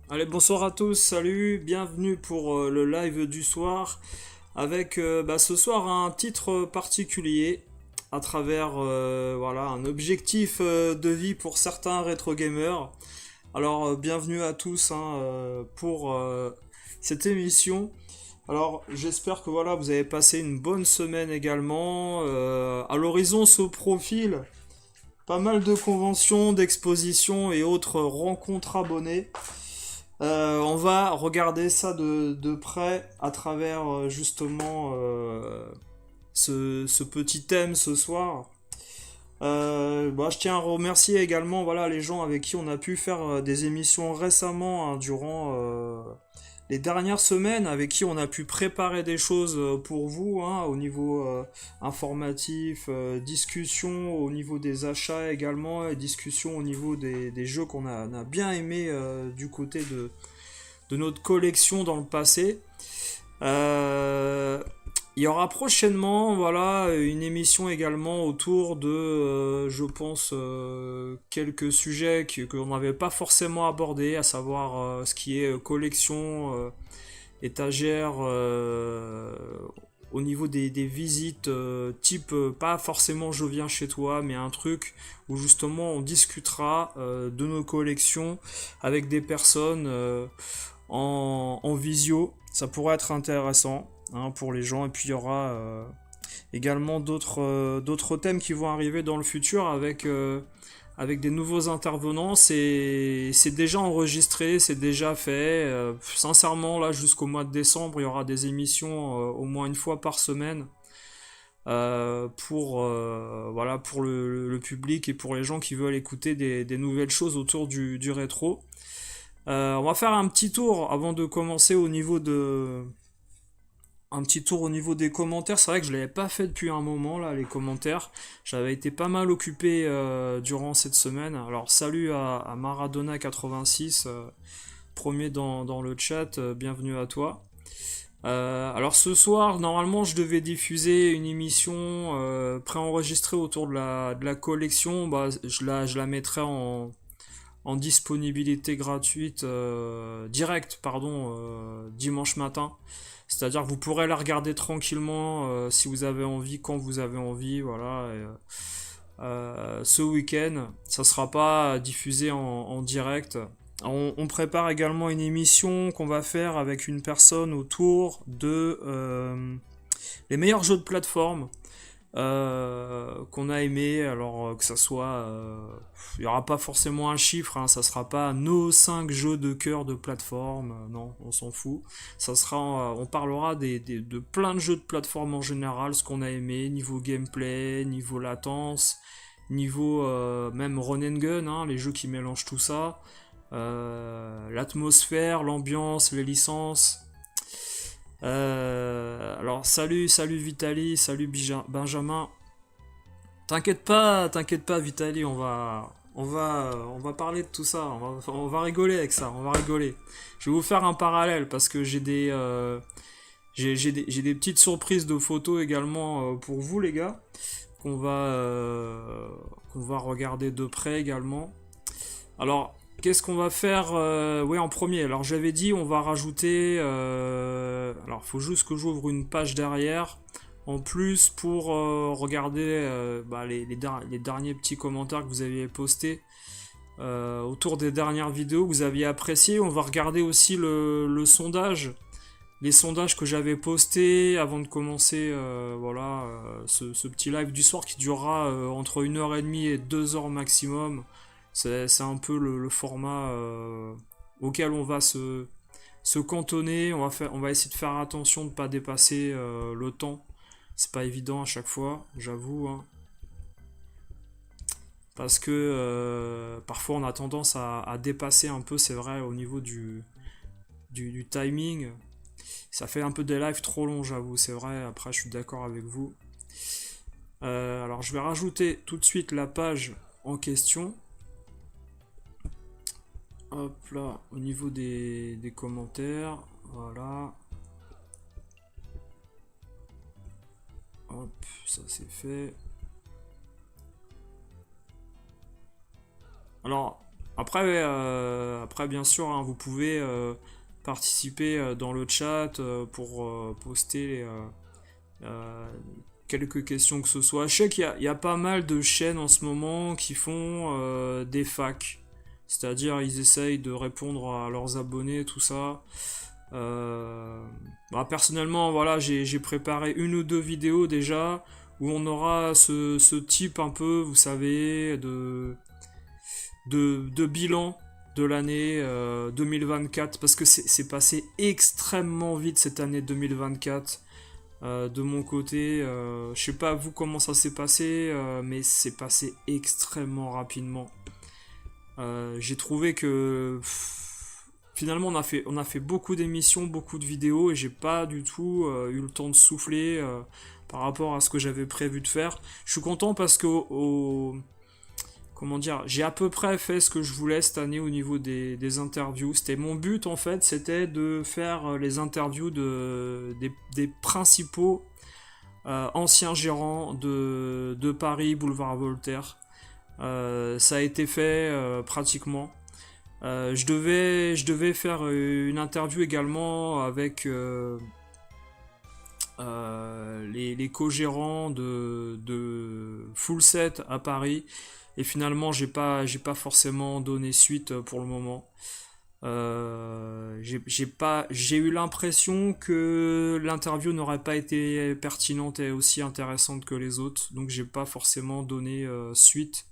Allez, bonsoir à tous, salut, bienvenue pour le live du soir avec ce soir un titre particulier à travers voilà, un objectif de vie pour certains rétro gamers. Alors bienvenue à tous pour cette émission. Alors j'espère que voilà, vous avez passé une bonne semaine également. À l'horizon se profile pas mal de conventions, d'expositions et autres rencontres abonnées. On va regarder ça de près à travers justement ce petit thème ce soir. Je tiens à remercier également voilà, les gens avec qui on a pu faire des émissions récemment durant les dernières semaines, avec qui on a pu préparer des choses pour vous au niveau informatif, discussion au niveau des achats également, et discussion au niveau des jeux on a bien aimé du côté de notre collection dans le passé. Euh, il y aura prochainement voilà, une émission également autour de, je pense, quelques sujets qu'on n'avait pas forcément abordés, à savoir ce qui est collection, étagère, au niveau des visites, type, pas forcément je viens chez toi, mais un truc où justement on discutera de nos collections avec des personnes en visio. Ça pourrait être intéressant pour les gens. Et puis il y aura également d'autres thèmes qui vont arriver dans le futur avec des nouveaux intervenants. C'est déjà enregistré, c'est déjà fait. Sincèrement, là, jusqu'au mois de décembre, il y aura des émissions au moins une fois par semaine. Voilà, pour le public et pour les gens qui veulent écouter des nouvelles choses autour du rétro. On va faire un petit tour avant de commencer au niveau de, un petit tour au niveau des commentaires. C'est vrai que je l'avais pas fait depuis un moment là, les commentaires. J'avais été pas mal occupé durant cette semaine. Alors salut à Maradona86, premier dans le chat, bienvenue à toi. Alors ce soir, normalement, je devais diffuser une émission préenregistrée autour de la collection. Je la mettrai en disponibilité gratuite, directe, pardon, dimanche matin. C'est-à-dire que vous pourrez la regarder tranquillement si vous avez envie, quand vous avez envie, voilà. Ce week-end, ça sera pas diffusé en direct. On prépare également une émission qu'on va faire avec une personne autour de les meilleurs jeux de plateforme qu'on a aimé. Alors que ça soit, il n'y aura pas forcément un chiffre, ça sera pas nos 5 jeux de cœur de plateforme, non, on s'en fout. Ça sera, on parlera de plein de jeux de plateforme en général, ce qu'on a aimé, niveau gameplay, niveau latence, niveau même run and gun, les jeux qui mélangent tout ça. L'atmosphère, l'ambiance, les licences. Alors salut Vitali, salut Benjamin. T'inquiète pas Vitali, on va parler de tout ça, on va rigoler avec ça, on va rigoler. Je vais vous faire un parallèle parce que j'ai des petites surprises de photos également pour vous les gars qu'on va qu'on va regarder de près également. Alors, qu'est-ce qu'on va faire oui, en premier. Alors, j'avais dit, on va rajouter. Alors, il faut juste que j'ouvre une page derrière. En plus, pour regarder les derniers petits commentaires que vous aviez postés autour des dernières vidéos que vous aviez appréciées. On va regarder aussi le sondage. Les sondages que j'avais postés avant de commencer ce petit live du soir qui durera entre 1h30 et 2 heures maximum. C'est un peu le format auquel on va se cantonner. On va essayer de faire attention de ne pas dépasser le temps. C'est pas évident à chaque fois, j'avoue. Parce que parfois on a tendance à dépasser un peu, c'est vrai, au niveau du timing. Ça fait un peu des lives trop longs, j'avoue, c'est vrai. Après, je suis d'accord avec vous. Alors, je vais rajouter tout de suite la page en question. Hop là, au niveau des commentaires, voilà. Hop, ça c'est fait. Alors, Après bien sûr, hein, vous pouvez participer dans le chat pour poster euh, quelques questions que ce soit. Je sais qu'il y a pas mal de chaînes en ce moment qui font des facs. C'est-à-dire, ils essayent de répondre à leurs abonnés, tout ça. Euh, Personnellement, voilà, j'ai préparé une ou deux vidéos déjà où on aura ce type un peu, vous savez, de bilan de l'année 2024 parce que c'est passé extrêmement vite cette année 2024 de mon côté. Je sais pas vous comment ça s'est passé, mais c'est passé extrêmement rapidement. J'ai trouvé que finalement on a fait beaucoup d'émissions, beaucoup de vidéos et j'ai pas du tout eu le temps de souffler par rapport à ce que j'avais prévu de faire. Je suis content parce que comment dire, j'ai à peu près fait ce que je voulais cette année au niveau des interviews. C'était mon but en fait, c'était de faire les interviews des principaux anciens gérants de Paris, boulevard Voltaire. Ça a été fait pratiquement. Je devais faire une interview également avec les co-gérants de Full Set à Paris. Et finalement, j'ai pas forcément donné suite pour le moment. J'ai eu l'impression que l'interview n'aurait pas été pertinente et aussi intéressante que les autres, donc j'ai pas forcément donné suite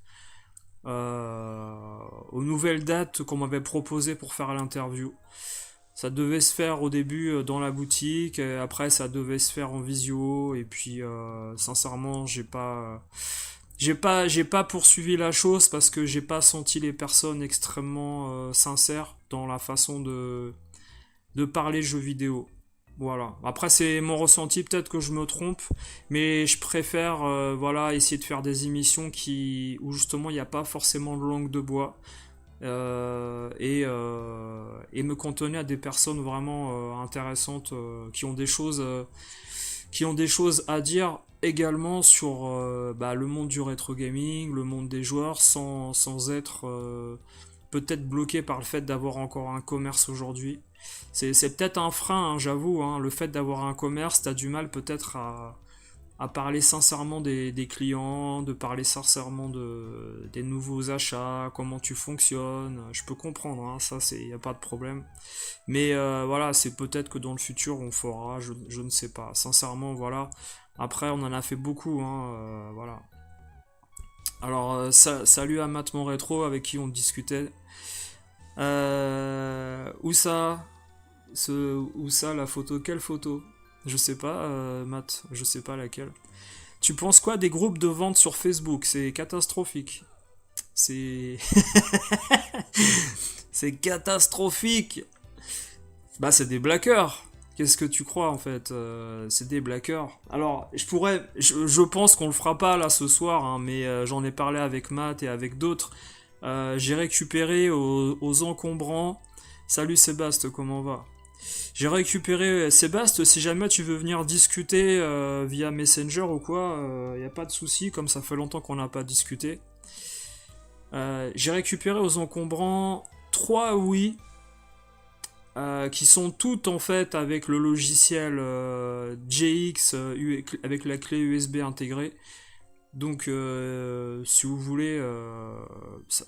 aux nouvelles dates qu'on m'avait proposées pour faire l'interview. Ça devait se faire au début dans la boutique, et après ça devait se faire en visio, et puis sincèrement j'ai pas poursuivi la chose parce que j'ai pas senti les personnes extrêmement sincères dans la façon de parler jeux vidéo. Voilà. Après c'est mon ressenti, peut-être que je me trompe, mais je préfère voilà essayer de faire des émissions où justement il n'y a pas forcément de langue de bois et me cantonner à des personnes vraiment intéressantes qui ont des choses à dire également sur le monde du rétro gaming, le monde des joueurs, sans être peut-être bloqué par le fait d'avoir encore un commerce aujourd'hui. C'est peut-être un frein, hein, j'avoue, hein, le fait d'avoir un commerce, t'as du mal peut-être à parler sincèrement des clients, de parler sincèrement des nouveaux achats, comment tu fonctionnes. Je peux comprendre, hein, ça, il n'y a pas de problème. Mais voilà, c'est peut-être que dans le futur on fera, je ne sais pas. Sincèrement, voilà. Après, on en a fait beaucoup, hein, voilà. Alors, salut à Matt Mon Rétro avec qui on discutait. Où ça? Où ça, la photo? Quelle photo? Je sais pas, Matt, je sais pas laquelle. Tu penses quoi des groupes de vente sur Facebook? C'est catastrophique. C'est. C'est catastrophique! Bah, c'est des blackers. Qu'est-ce que tu crois en fait? C'est des blackers. Alors, je pense qu'on le fera pas là ce soir, hein, mais j'en ai parlé avec Matt et avec d'autres. J'ai récupéré aux encombrants. Salut Sébastien, comment va? J'ai récupéré Sébastien, si jamais tu veux venir discuter via Messenger ou quoi, y a pas de souci, comme ça fait longtemps qu'on n'a pas discuté. J'ai récupéré aux encombrants 3 Wii qui sont toutes en fait avec le logiciel JX avec la clé USB intégrée. Donc, si vous voulez, ça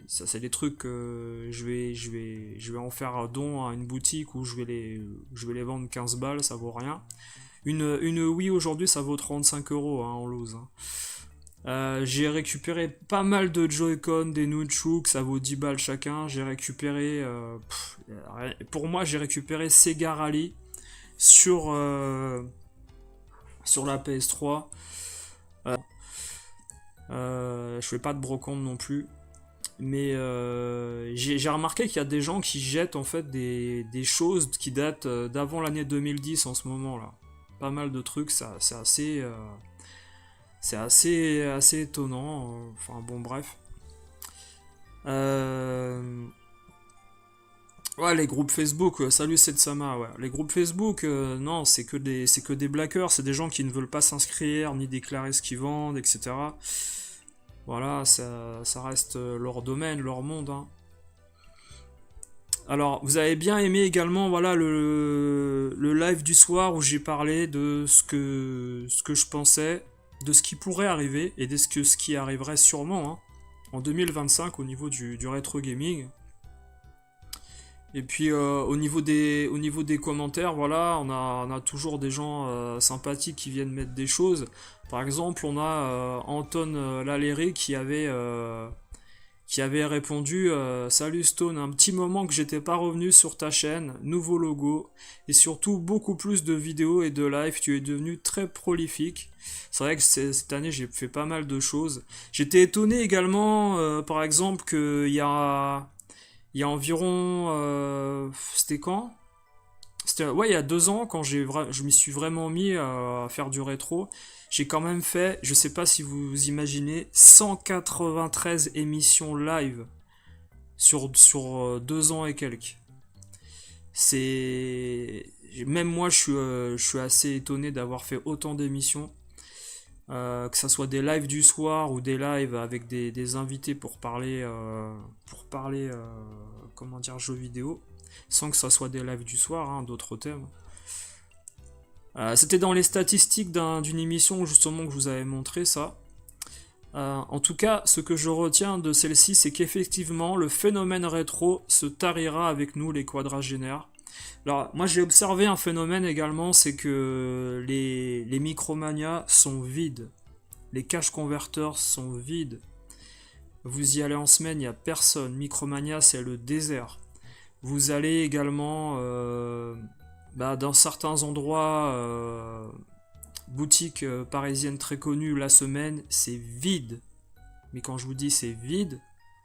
c'est des trucs que je vais en faire un don à une boutique où je vais les vendre 15 balles, ça vaut rien. Une Wii aujourd'hui, ça vaut 35 euros hein, en loose. Hein. J'ai récupéré pas mal de Joy-Con, des Nunchuk, ça vaut 10 balles chacun. J'ai récupéré, pour moi, j'ai récupéré Sega Rally sur la PS3. Je fais pas de brocante non plus. Mais j'ai remarqué qu'il y a des gens qui jettent en fait des choses qui datent d'avant l'année 2010 en ce moment là. Pas mal de trucs, c'est assez étonnant. Enfin bon bref. Ouais, les groupes Facebook, salut Setsama, ouais. Les groupes Facebook, non, c'est que des blackers, c'est des gens qui ne veulent pas s'inscrire, ni déclarer ce qu'ils vendent, etc. Voilà, ça reste leur domaine, leur monde, hein. Alors, vous avez bien aimé également, voilà, le live du soir où j'ai parlé de ce que je pensais, de ce qui pourrait arriver et ce qui arriverait sûrement, hein, en 2025 au niveau du rétro gaming. Et puis au niveau des commentaires, voilà, on a toujours des gens sympathiques qui viennent mettre des choses. Par exemple, on a Anton Laléry qui avait répondu Salut Stone, un petit moment que j'étais pas revenu sur ta chaîne, nouveau logo, et surtout beaucoup plus de vidéos et de live, tu es devenu très prolifique. C'est vrai que cette année j'ai fait pas mal de choses. J'étais étonné également, par exemple, il y a environ... c'était quand? C'était, ouais, il y a 2 ans, quand je m'y suis vraiment mis à faire du rétro, j'ai quand même fait, je sais pas si vous imaginez, 193 émissions live sur 2 ans et quelques. C'est... Même moi, je suis assez étonné d'avoir fait autant d'émissions. Que ça soit des lives du soir ou des lives avec des invités pour parler comment dire, jeux vidéo, sans que ça soit des lives du soir, hein, d'autres thèmes. C'était dans les statistiques d'une émission justement que je vous avais montré ça. En tout cas, ce que je retiens de celle-ci, c'est qu'effectivement, le phénomène rétro se tarira avec nous, les quadragénaires. Alors, moi j'ai observé un phénomène également, c'est que les Micromania sont vides. Les cache converters sont vides. Vous y allez en semaine, il n'y a personne. Micromania, c'est le désert. Vous allez également dans certains endroits, boutiques parisiennes très connues, la semaine, c'est vide. Mais quand je vous dis c'est vide,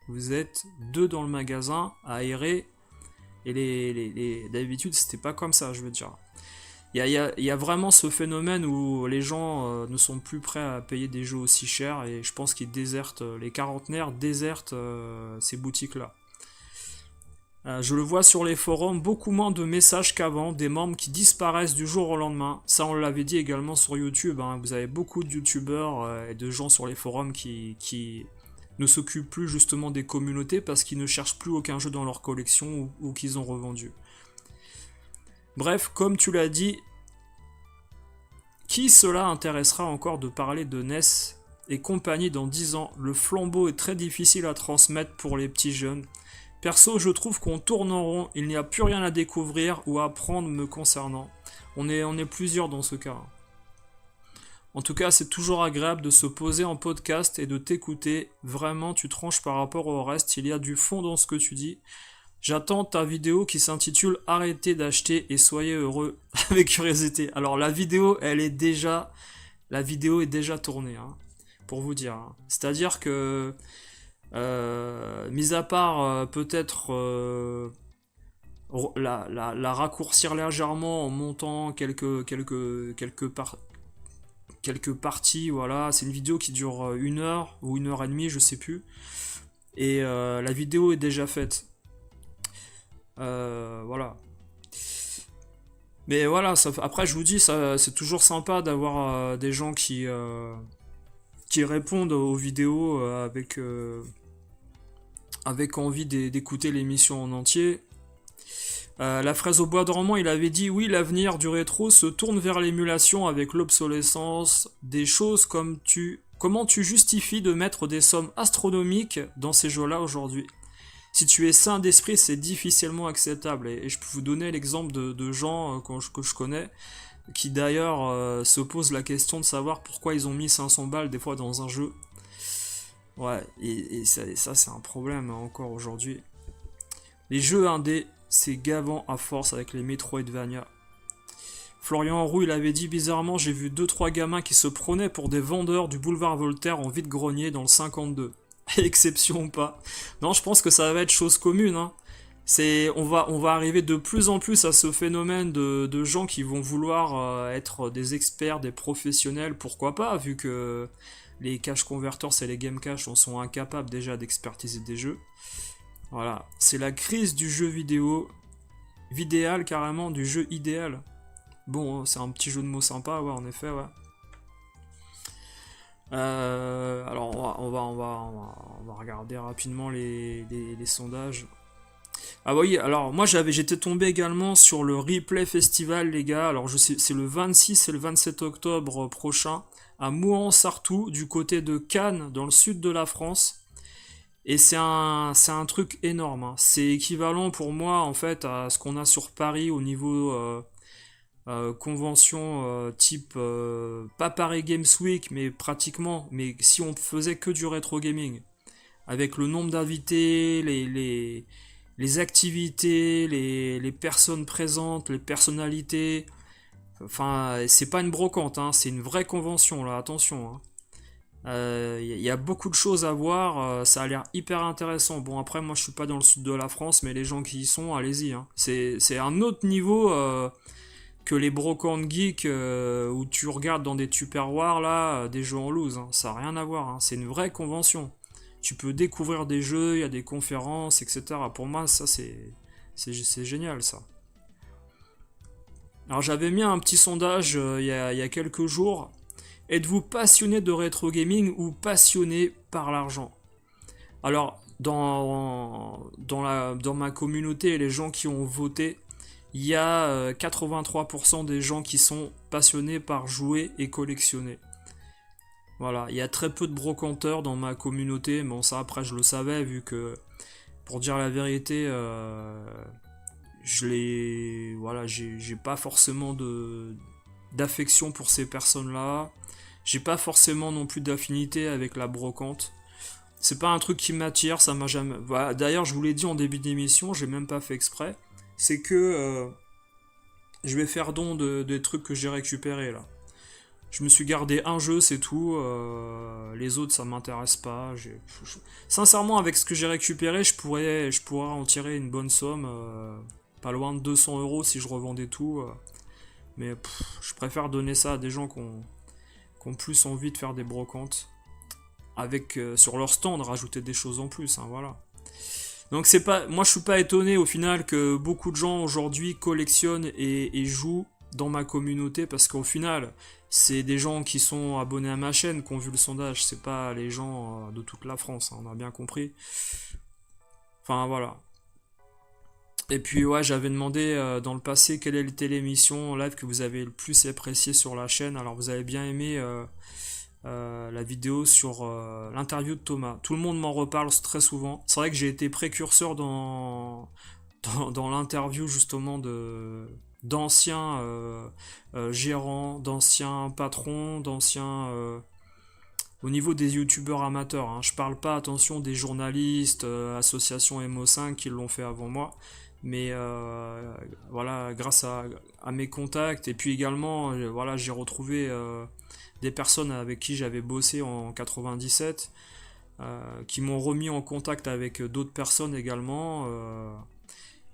vous êtes 2 dans le magasin à aérer. Et d'habitude, c'était pas comme ça, je veux dire. Il y a vraiment ce phénomène où les gens ne sont plus prêts à payer des jeux aussi chers et je pense qu'ils désertent, les quarantenaires désertent ces boutiques-là. Je le vois sur les forums, beaucoup moins de messages qu'avant, des membres qui disparaissent du jour au lendemain. Ça, on l'avait dit également sur YouTube, hein. Vous avez beaucoup de youtubeurs et de gens sur les forums qui ne s'occupent plus justement des communautés parce qu'ils ne cherchent plus aucun jeu dans leur collection ou qu'ils ont revendu. Bref, comme tu l'as dit, qui cela intéressera encore de parler de NES et compagnie dans 10 ans? Le flambeau est très difficile à transmettre pour les petits jeunes. Perso, je trouve qu'on tourne en rond, il n'y a plus rien à découvrir ou à apprendre me concernant. On est plusieurs dans ce cas. En tout cas, c'est toujours agréable de se poser en podcast et de t'écouter. Vraiment, tu tranches par rapport au reste, il y a du fond dans ce que tu dis. J'attends ta vidéo qui s'intitule Arrêtez d'acheter et soyez heureux avec curiosité. Alors la vidéo est déjà tournée, hein, pour vous dire, hein. C'est-à-dire que mis à part peut-être la raccourcir légèrement en montant quelques parties, voilà, c'est une vidéo qui dure 1 heure ou 1 heure et demie, je sais plus. Et la vidéo est déjà faite. Voilà. Mais voilà, après je vous dis, c'est toujours sympa d'avoir des gens qui répondent aux vidéos avec envie d'écouter l'émission en entier. La fraise au bois dormant, il avait dit oui, l'avenir du rétro se tourne vers l'émulation avec l'obsolescence des choses comment tu justifies de mettre des sommes astronomiques dans ces jeux-là aujourd'hui? Si tu es sain d'esprit, c'est difficilement acceptable. Et je peux vous donner l'exemple de gens que je connais, qui d'ailleurs se posent la question de savoir pourquoi ils ont mis 500 balles des fois dans un jeu. Ouais, et ça c'est un problème hein, encore aujourd'hui. Les jeux indés, c'est gavant à force avec les Metroidvania. Florian Roux, il avait dit bizarrement, j'ai vu 2-3 gamins qui se prenaient pour des vendeurs du boulevard Voltaire en vide-grenier dans le 52. Exception ou pas. Non, je pense que ça va être chose commune, hein. On va arriver de plus en plus à ce phénomène de gens qui vont vouloir être des experts, des professionnels, pourquoi pas, vu que les cache converters et les game cache sont incapables déjà d'expertiser des jeux. Voilà, c'est la crise du jeu vidéal carrément, du jeu idéal. Bon, c'est un petit jeu de mots sympa, ouais, en effet, ouais. Alors, on va regarder rapidement les sondages. Ah bah oui, alors moi j'étais tombé également sur le Replay Festival, les gars. Alors je sais, c'est le 26 et le 27 octobre prochain à Mouans-Sartoux, du côté de Cannes, dans le sud de la France. Et c'est un truc énorme, hein. C'est équivalent pour moi en fait à ce qu'on a sur Paris au niveau convention type pas Paris Games Week, mais pratiquement. Mais si on faisait que du rétro gaming, avec le nombre d'invités, les activités, les personnes présentes, les personnalités. Enfin, c'est pas une brocante, hein, c'est une vraie convention, là, attention, hein. Y a beaucoup de choses à voir, ça a l'air hyper intéressant. Bon, après, moi je suis pas dans le sud de la France, mais les gens qui y sont, allez-y, hein. C'est un autre niveau que les brocantes geeks où tu regardes dans des tupperwares là, des jeux en loose, hein. Ça a rien à voir, hein. C'est une vraie convention. Tu peux découvrir des jeux, il y a des conférences, etc. Pour moi, ça c'est génial ça. Alors j'avais mis un petit sondage il y a quelques jours. Êtes-vous passionné de rétro gaming ou passionné par l'argent? Alors, dans ma communauté et les gens qui ont voté, il y a 83% des gens qui sont passionnés par jouer et collectionner. Voilà, il y a très peu de brocanteurs dans ma communauté, bon ça après je le savais vu que, pour dire la vérité, voilà, j'ai pas forcément d'affection pour ces personnes-là. J'ai pas forcément non plus d'affinité avec la brocante. C'est pas un truc qui m'attire, ça m'a jamais. Voilà, d'ailleurs, je vous l'ai dit en début d'émission, j'ai même pas fait exprès. C'est que je vais faire don des trucs que j'ai récupérés là. Je me suis gardé un jeu, c'est tout. Les autres, ça m'intéresse pas. Sincèrement, avec ce que j'ai récupéré, je pourrais en tirer une bonne somme. Pas loin de 200 € si je revendais tout. Mais je préfère donner ça à des gens qui ont plus envie de faire des brocantes. Avec sur leur stand, rajouter des choses en plus. Hein, voilà. Donc c'est pas, moi je suis pas étonné au final que beaucoup de gens aujourd'hui collectionnent et jouent dans ma communauté parce qu'au final c'est des gens qui sont abonnés à ma chaîne qui ont vu le sondage, c'est pas les gens de toute la France, hein, on a bien compris. Enfin voilà. Et puis ouais, j'avais demandé dans le passé quelle était l'émission en live que vous avez le plus apprécié sur la chaîne. Alors vous avez bien aimé la vidéo sur l'interview de Thomas. Tout le monde m'en reparle très souvent. C'est vrai que j'ai été précurseur dans l'interview justement d'anciens gérants, d'anciens patrons, d'anciens au niveau des youtubeurs amateurs, hein. Je parle pas, attention, des journalistes, associations MO5 qui l'ont fait avant moi, mais voilà, grâce à mes contacts et puis également, voilà, j'ai retrouvé des personnes avec qui j'avais bossé en 97, qui m'ont remis en contact avec d'autres personnes également.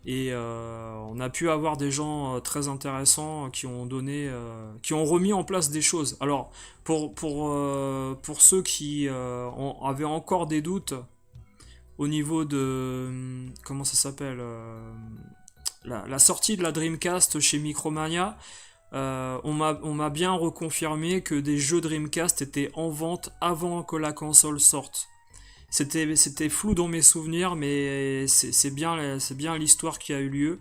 Et on a pu avoir des gens très intéressants qui ont donné, qui ont remis en place des choses. Alors, pour ceux qui avaient encore des doutes au niveau de, comment ça s'appelle, la sortie de la Dreamcast chez Micromania, on m'a bien reconfirmé que des jeux Dreamcast étaient en vente avant que la console sorte. C'était flou dans mes souvenirs, mais c'est bien l'histoire qui a eu lieu.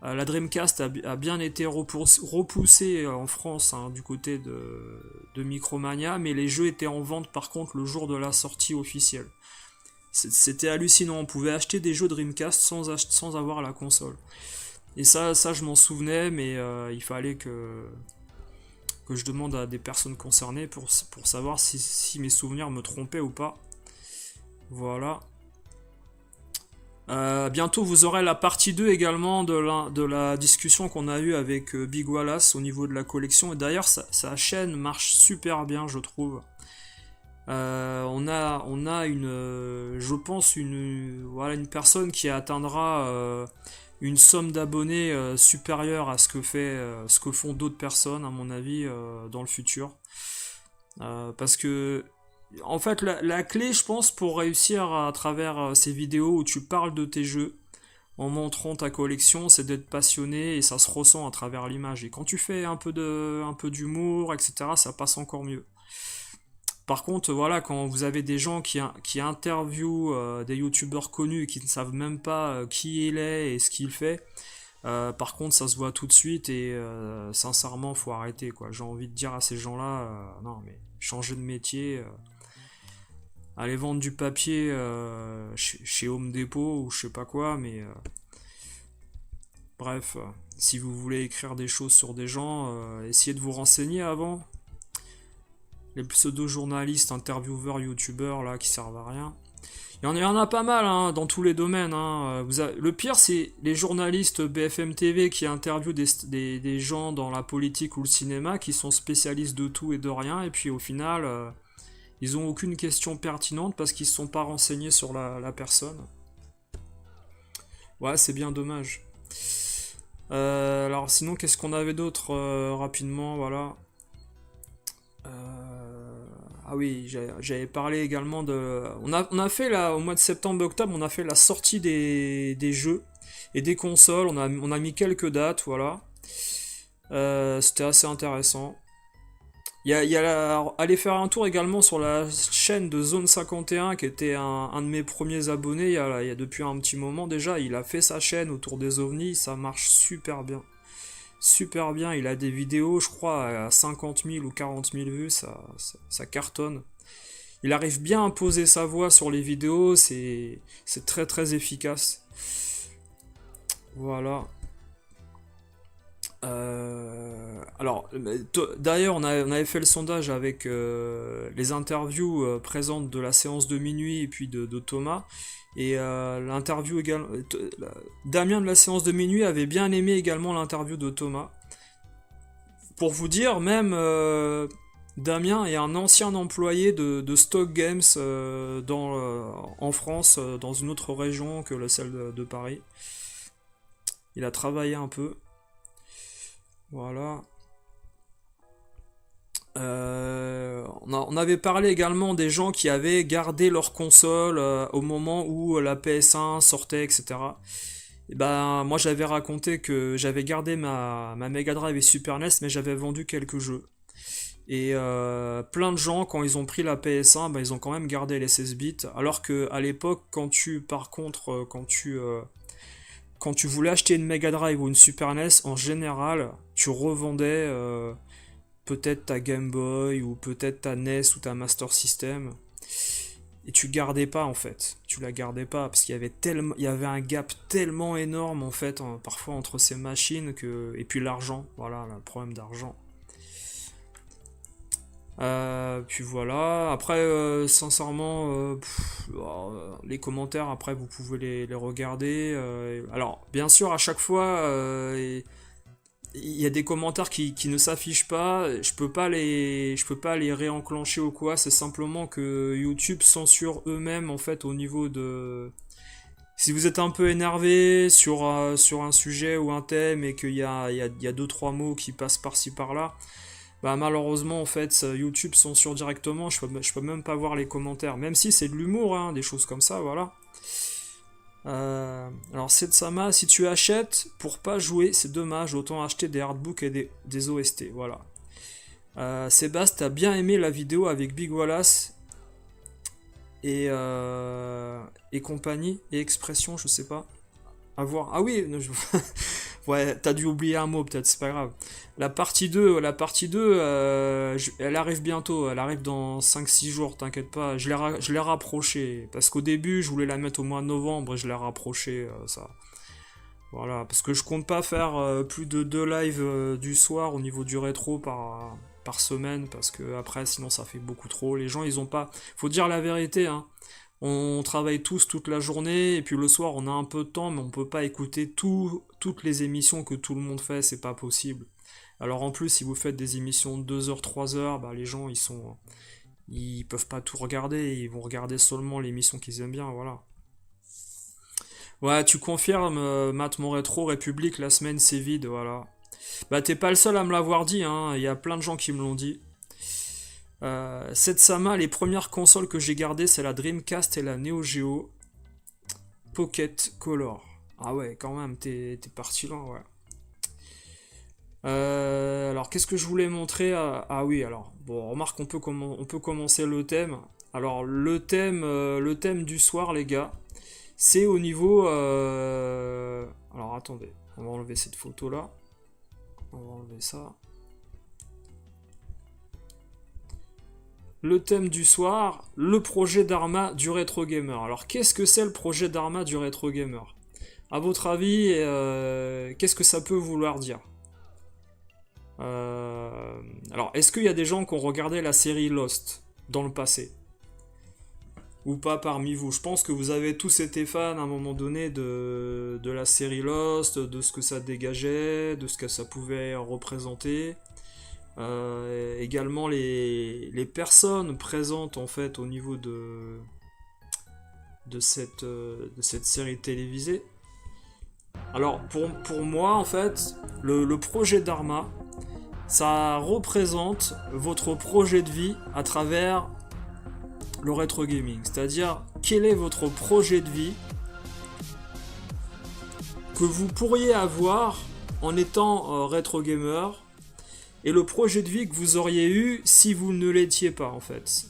La Dreamcast a bien été repoussée en France, hein, du côté de Micromania, mais les jeux étaient en vente par contre le jour de la sortie officielle. C'était hallucinant, on pouvait acheter des jeux Dreamcast sans avoir la console. Et ça je m'en souvenais, mais il fallait que je demande à des personnes concernées pour savoir si mes souvenirs me trompaient ou pas. Voilà. Bientôt vous aurez la partie 2 également de la discussion qu'on a eue avec Big Wallace au niveau de la collection. Et d'ailleurs sa chaîne marche super bien, je trouve. On a je pense une personne qui atteindra une somme d'abonnés supérieure à ce que font d'autres personnes à mon avis dans le futur. Parce que en fait, la clé, je pense, pour réussir à travers ces vidéos où tu parles de tes jeux, en montrant ta collection, c'est d'être passionné et ça se ressent à travers l'image. Et quand tu fais un peu d'humour, etc., ça passe encore mieux. Par contre, voilà, quand vous avez des gens qui interviewent des youtubeurs connus et qui ne savent même pas qui il est et ce qu'il fait, par contre, ça se voit tout de suite et sincèrement, faut arrêter, quoi. J'ai envie de dire à ces gens-là, non, mais changez de métier, allez vendre du papier chez Home Depot ou je sais pas quoi, mais bref, si vous voulez écrire des choses sur des gens, essayez de vous renseigner avant. Les pseudo-journalistes, intervieweurs, youtubeurs, là, qui servent à rien. Il y en a pas mal hein, dans tous les domaines. Hein. Le pire, c'est les journalistes BFM TV qui interviewent des gens dans la politique ou le cinéma qui sont spécialistes de tout et de rien, et puis au final, ils ont aucune question pertinente parce qu'ils ne se sont pas renseignés sur la personne. Ouais, c'est bien dommage. Alors sinon, qu'est-ce qu'on avait d'autre rapidement, voilà. Ah oui, j'avais parlé également de... On a fait là, au mois de septembre-octobre, on a fait la sortie des jeux et des consoles, on a mis quelques dates, voilà. C'était assez intéressant. Allez faire un tour également sur la chaîne de Zone 51, qui était un de mes premiers abonnés, il y a depuis un petit moment déjà, il a fait sa chaîne autour des ovnis, ça marche super bien. Super bien, il a des vidéos, je crois, à 50 000 ou 40 000 vues, ça cartonne. Il arrive bien à poser sa voix sur les vidéos, c'est très très efficace. Voilà. Alors, d'ailleurs, on avait fait le sondage avec les interviews présentes de la séance de minuit et puis de Thomas. Et l'interview également. Damien de la séance de minuit avait bien aimé également l'interview de Thomas. Pour vous dire, même Damien est un ancien employé de Stock Games en France, dans une autre région que celle de Paris. Il a travaillé un peu. Voilà. On avait parlé également des gens qui avaient gardé leur console au moment où la PS1 sortait, etc. Et ben, moi j'avais raconté que j'avais gardé ma Mega Drive et Super NES, mais j'avais vendu quelques jeux. Et plein de gens, quand ils ont pris la PS1, ben, ils ont quand même gardé les 16 bits. Alors que à l'époque, quand tu voulais acheter une Mega Drive ou une Super NES, en général, tu revendais peut-être ta Game Boy ou peut-être ta NES ou ta Master System. Et tu gardais pas en fait. Tu la gardais pas parce il y avait un gap tellement énorme en fait, parfois entre ces machines et puis l'argent. Voilà, le problème d'argent. Puis voilà. Après, sincèrement, les commentaires, après, vous pouvez les regarder. Alors, bien sûr, à chaque fois, il y a des commentaires qui ne s'affichent pas. Je peux pas les réenclencher ou quoi. C'est simplement que YouTube censure eux-mêmes, en fait, au niveau de... Si vous êtes un peu énervé sur un sujet ou un thème et qu'il y a 2-3 mots qui passent par-ci par-là, bah malheureusement en fait YouTube censure directement, je peux même pas voir les commentaires, même si c'est de l'humour, hein, des choses comme ça, voilà. Alors Setsama, si tu achètes pour pas jouer, c'est dommage, autant acheter des artbooks et des OST, voilà. Sébastien, t'as bien aimé la vidéo avec Big Wallace et compagnie, et Expression, je sais pas. À voir. Ah oui, ouais, t'as dû oublier un mot, peut-être, c'est pas grave. La partie 2 elle arrive bientôt, elle arrive dans 5-6 jours, t'inquiète pas. Je l'ai rapproché, parce qu'au début, je voulais la mettre au mois de novembre, et je l'ai rapproché, ça. Voilà, parce que je compte pas faire plus de 2 lives du soir au niveau du rétro par semaine, parce que après, sinon, ça fait beaucoup trop. Les gens, ils ont pas... Faut dire la vérité, hein. On travaille tous toute la journée, et puis le soir on a un peu de temps, mais on peut pas écouter toutes les émissions que tout le monde fait, c'est pas possible. Alors en plus, si vous faites des émissions de 2 heures, 3 heures, bah les gens ils peuvent pas tout regarder, ils vont regarder seulement l'émission qu'ils aiment bien, voilà. Ouais, tu confirmes, Matt Mon Rétro, République, la semaine c'est vide, voilà. Bah t'es pas le seul à me l'avoir dit, hein, il y a plein de gens qui me l'ont dit. Setsama, les premières consoles que j'ai gardées, c'est la Dreamcast et la Neo Geo Pocket Color. Ah ouais, quand même, t'es parti loin, ouais. Alors, qu'est-ce que je voulais montrer? Ah oui, alors, Bon, remarque, on peut commencer le thème. Alors, le thème du soir, les gars, c'est au niveau... Alors, attendez, on va enlever cette photo-là. On va enlever ça. Le thème du soir, le projet d'Arma du Retro Gamer. Alors, qu'est-ce que c'est le projet d'Arma du Retro Gamer? À votre avis, qu'est-ce que ça peut vouloir dire? Alors, est-ce qu'il y a des gens qui ont regardé la série Lost dans le passé? Ou pas parmi vous? Je pense que vous avez tous été fans à un moment donné de la série Lost, de ce que ça dégageait, de ce que ça pouvait représenter. Également les personnes présentes en fait au niveau de cette série télévisée. Alors pour moi en fait, le projet d'Arma, ça représente votre projet de vie à travers le rétro gaming. C'est-à-dire, quel est votre projet de vie que vous pourriez avoir en étant rétro gamer et le projet de vie que vous auriez eu si vous ne l'étiez pas en fait.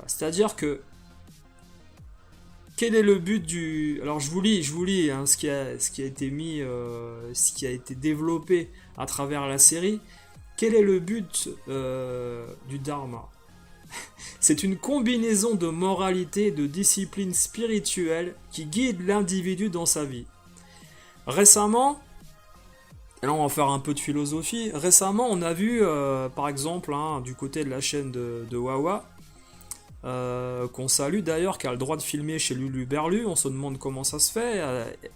C'est-à-dire que quel est le but du... Alors je vous lis hein, ce qui a été mis, ce qui a été développé à travers la série. Quel est le but du Dharma? C'est une combinaison de moralité et de discipline spirituelle qui guide l'individu dans sa vie. Récemment, et là on va faire un peu de philosophie, récemment on a vu par exemple hein, du côté de la chaîne de Wawa, qu'on salue d'ailleurs, qui a le droit de filmer chez Lulu Berlu. On se demande comment ça se fait.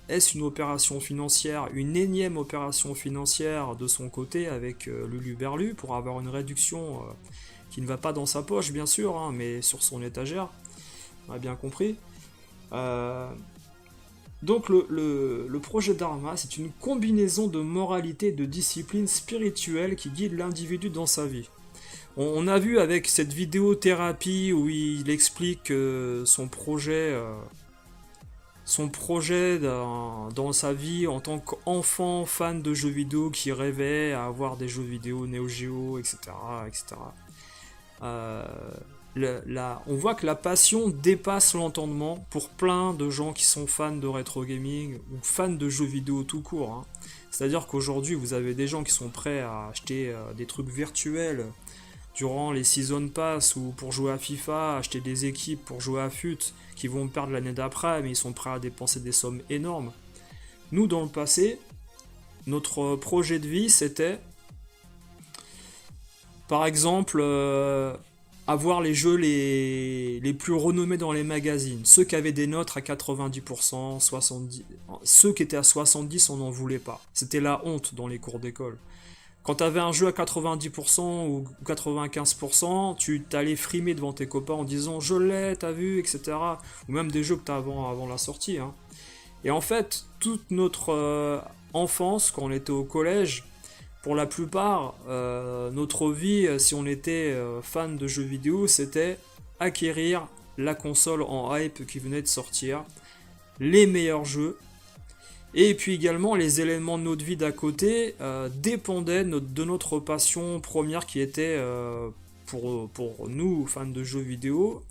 Est-ce une opération financière, une énième opération financière de son côté avec Lulu Berlu pour avoir une réduction qui ne va pas dans sa poche bien sûr, hein, mais sur son étagère, on a bien compris. Donc le projet Dharma, c'est une combinaison de moralité et de discipline spirituelle qui guide l'individu dans sa vie. On a vu avec cette vidéothérapie où il explique son projet dans sa vie en tant qu'enfant fan de jeux vidéo qui rêvait à avoir des jeux vidéo Neo Geo, etc. etc. On voit que la passion dépasse l'entendement pour plein de gens qui sont fans de rétro gaming ou fans de jeux vidéo tout court. Hein. C'est-à-dire qu'aujourd'hui, vous avez des gens qui sont prêts à acheter des trucs virtuels durant les Season Pass ou pour jouer à FIFA, acheter des équipes pour jouer à FUT qui vont perdre l'année d'après, mais ils sont prêts à dépenser des sommes énormes. Nous, dans le passé, notre projet de vie, c'était, par exemple, avoir les jeux les plus renommés dans les magazines. Ceux qui avaient des notes à 90%, 70%. Ceux qui étaient à 70%, on n'en voulait pas. C'était la honte dans les cours d'école. Quand tu avais un jeu à 90% ou 95%, tu t'allais frimer devant tes copains en disant « je l'ai, t'as vu », etc. Ou même des jeux que t'as avant la sortie. Hein. Et en fait, toute notre enfance, quand on était au collège, pour la plupart, notre vie, si on était fan de jeux vidéo, c'était acquérir la console en hype qui venait de sortir, les meilleurs jeux, et puis également les éléments de notre vie d'à côté dépendaient de notre passion première qui était, pour nous, fans de jeux vidéo,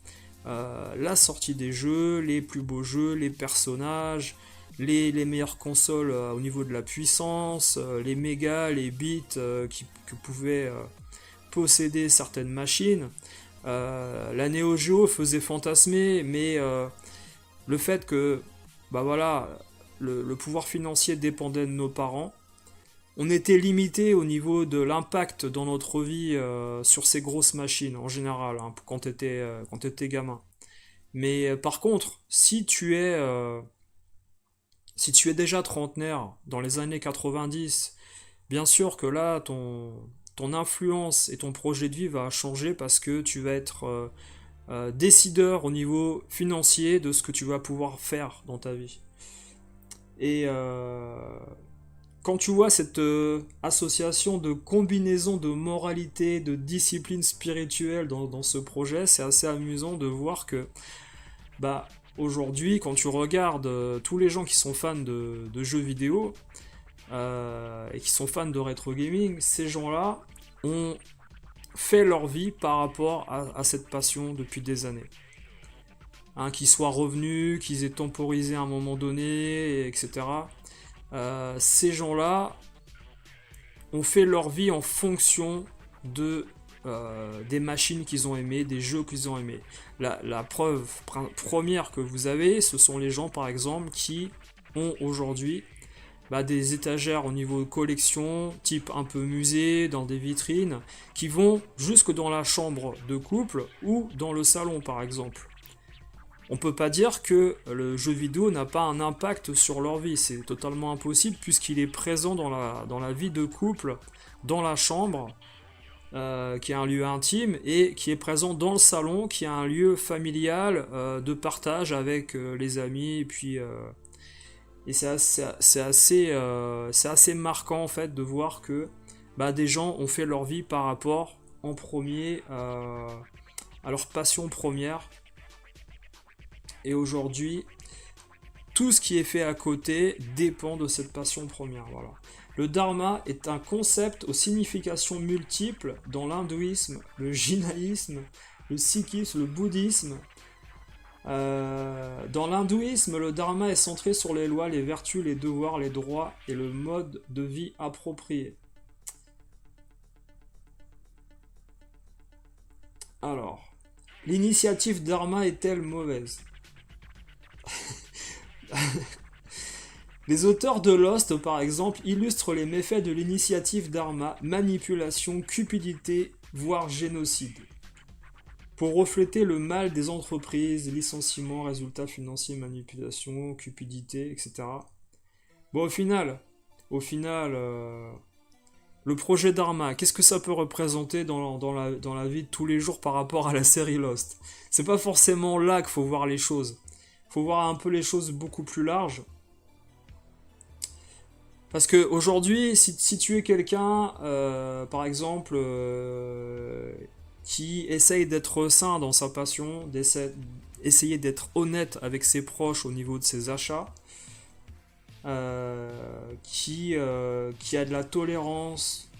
la sortie des jeux, les plus beaux jeux, les personnages, les meilleures consoles au niveau de la puissance, les mégas, les bits que pouvaient posséder certaines machines. La Neo Geo faisait fantasmer, mais le fait que bah voilà, le pouvoir financier dépendait de nos parents, on était limité au niveau de l'impact dans notre vie sur ces grosses machines en général, hein, quand t'étais gamin. Mais par contre, si tu es déjà trentenaire dans les années 90, bien sûr que là, ton influence et ton projet de vie va changer parce que tu vas être décideur au niveau financier de ce que tu vas pouvoir faire dans ta vie. Et quand tu vois cette association de combinaison de moralité, de discipline spirituelle dans ce projet, c'est assez amusant de voir que bah, aujourd'hui, quand tu regardes tous les gens qui sont fans de jeux vidéo et qui sont fans de rétro gaming, ces gens-là ont fait leur vie par rapport à cette passion depuis des années. Hein, qu'ils soient revenus, qu'ils aient temporisé à un moment donné, etc. Ces gens-là ont fait leur vie en fonction des machines qu'ils ont aimées, des jeux qu'ils ont aimés. La preuve première que vous avez, ce sont les gens par exemple qui ont aujourd'hui des étagères au niveau collection, type un peu musée, dans des vitrines, qui vont jusque dans la chambre de couple ou dans le salon par exemple. On peut pas dire que le jeu vidéo n'a pas un impact sur leur vie, c'est totalement impossible puisqu'il est présent dans la vie de couple, dans la chambre, qui est un lieu intime, et qui est présent dans le salon, qui est un lieu familial de partage avec les amis, et puis et c'est assez marquant en fait de voir que des gens ont fait leur vie par rapport en premier à leur passion première. Et aujourd'hui, tout ce qui est fait à côté dépend de cette passion première. Voilà. Le dharma est un concept aux significations multiples dans l'hindouisme, le jinaïsme, le sikhisme, le bouddhisme. Dans l'hindouisme, le dharma est centré sur les lois, les vertus, les devoirs, les droits et le mode de vie approprié. Alors, l'initiative dharma est-elle mauvaise? Les auteurs de Lost, par exemple, illustrent les méfaits de l'initiative dharma, manipulation, cupidité, voire génocide. Pour refléter le mal des entreprises, licenciements, résultats financiers, manipulation, cupidité, etc. Bon, au final, le projet Dharma, qu'est-ce que ça peut représenter dans la vie de tous les jours par rapport à la série Lost? C'est pas forcément là qu'il faut voir les choses. Il faut voir un peu les choses beaucoup plus larges. Parce que aujourd'hui, si tu es quelqu'un, par exemple, qui essaye d'être sain dans sa passion, essayer d'être honnête avec ses proches au niveau de ses achats, qui a de la tolérance,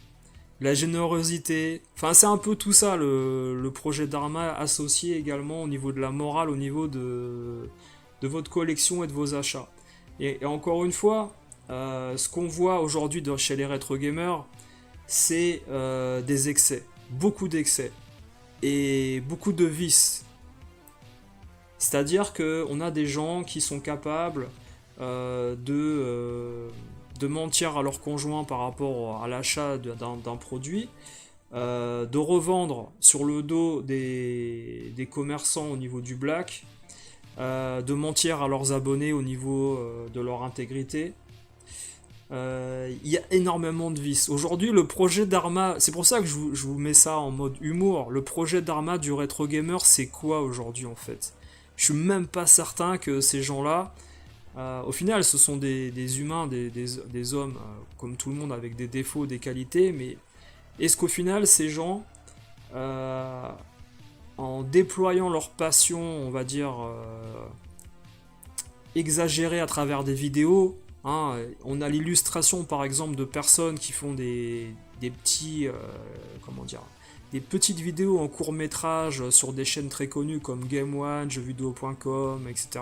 de la générosité, enfin c'est un peu tout ça le projet Dharma associé également au niveau de la morale, au niveau de votre collection et de vos achats. Et encore une fois, ce qu'on voit aujourd'hui chez les rétro gamers, c'est des excès, beaucoup d'excès et beaucoup de vices. C'est-à-dire qu'on a des gens qui sont capables de mentir à leur conjoint par rapport à l'achat d'un produit, de revendre sur le dos des commerçants au niveau du black, de mentir à leurs abonnés au niveau de leur intégrité. Il y a énormément de vices. Aujourd'hui, le projet Dharma, c'est pour ça que je vous mets ça en mode humour. Le projet Dharma du rétro gamer, c'est quoi aujourd'hui en fait? Je suis même pas certain que ces gens-là, au final, ce sont des humains, des hommes, comme tout le monde, avec des défauts, des qualités, mais est-ce qu'au final, ces gens, en déployant leur passion, on va dire, exagérée à travers des vidéos, hein, on a l'illustration par exemple de personnes qui font des petits, des petites vidéos en court métrage sur des chaînes très connues comme Game One, jeuxvideo.com, etc.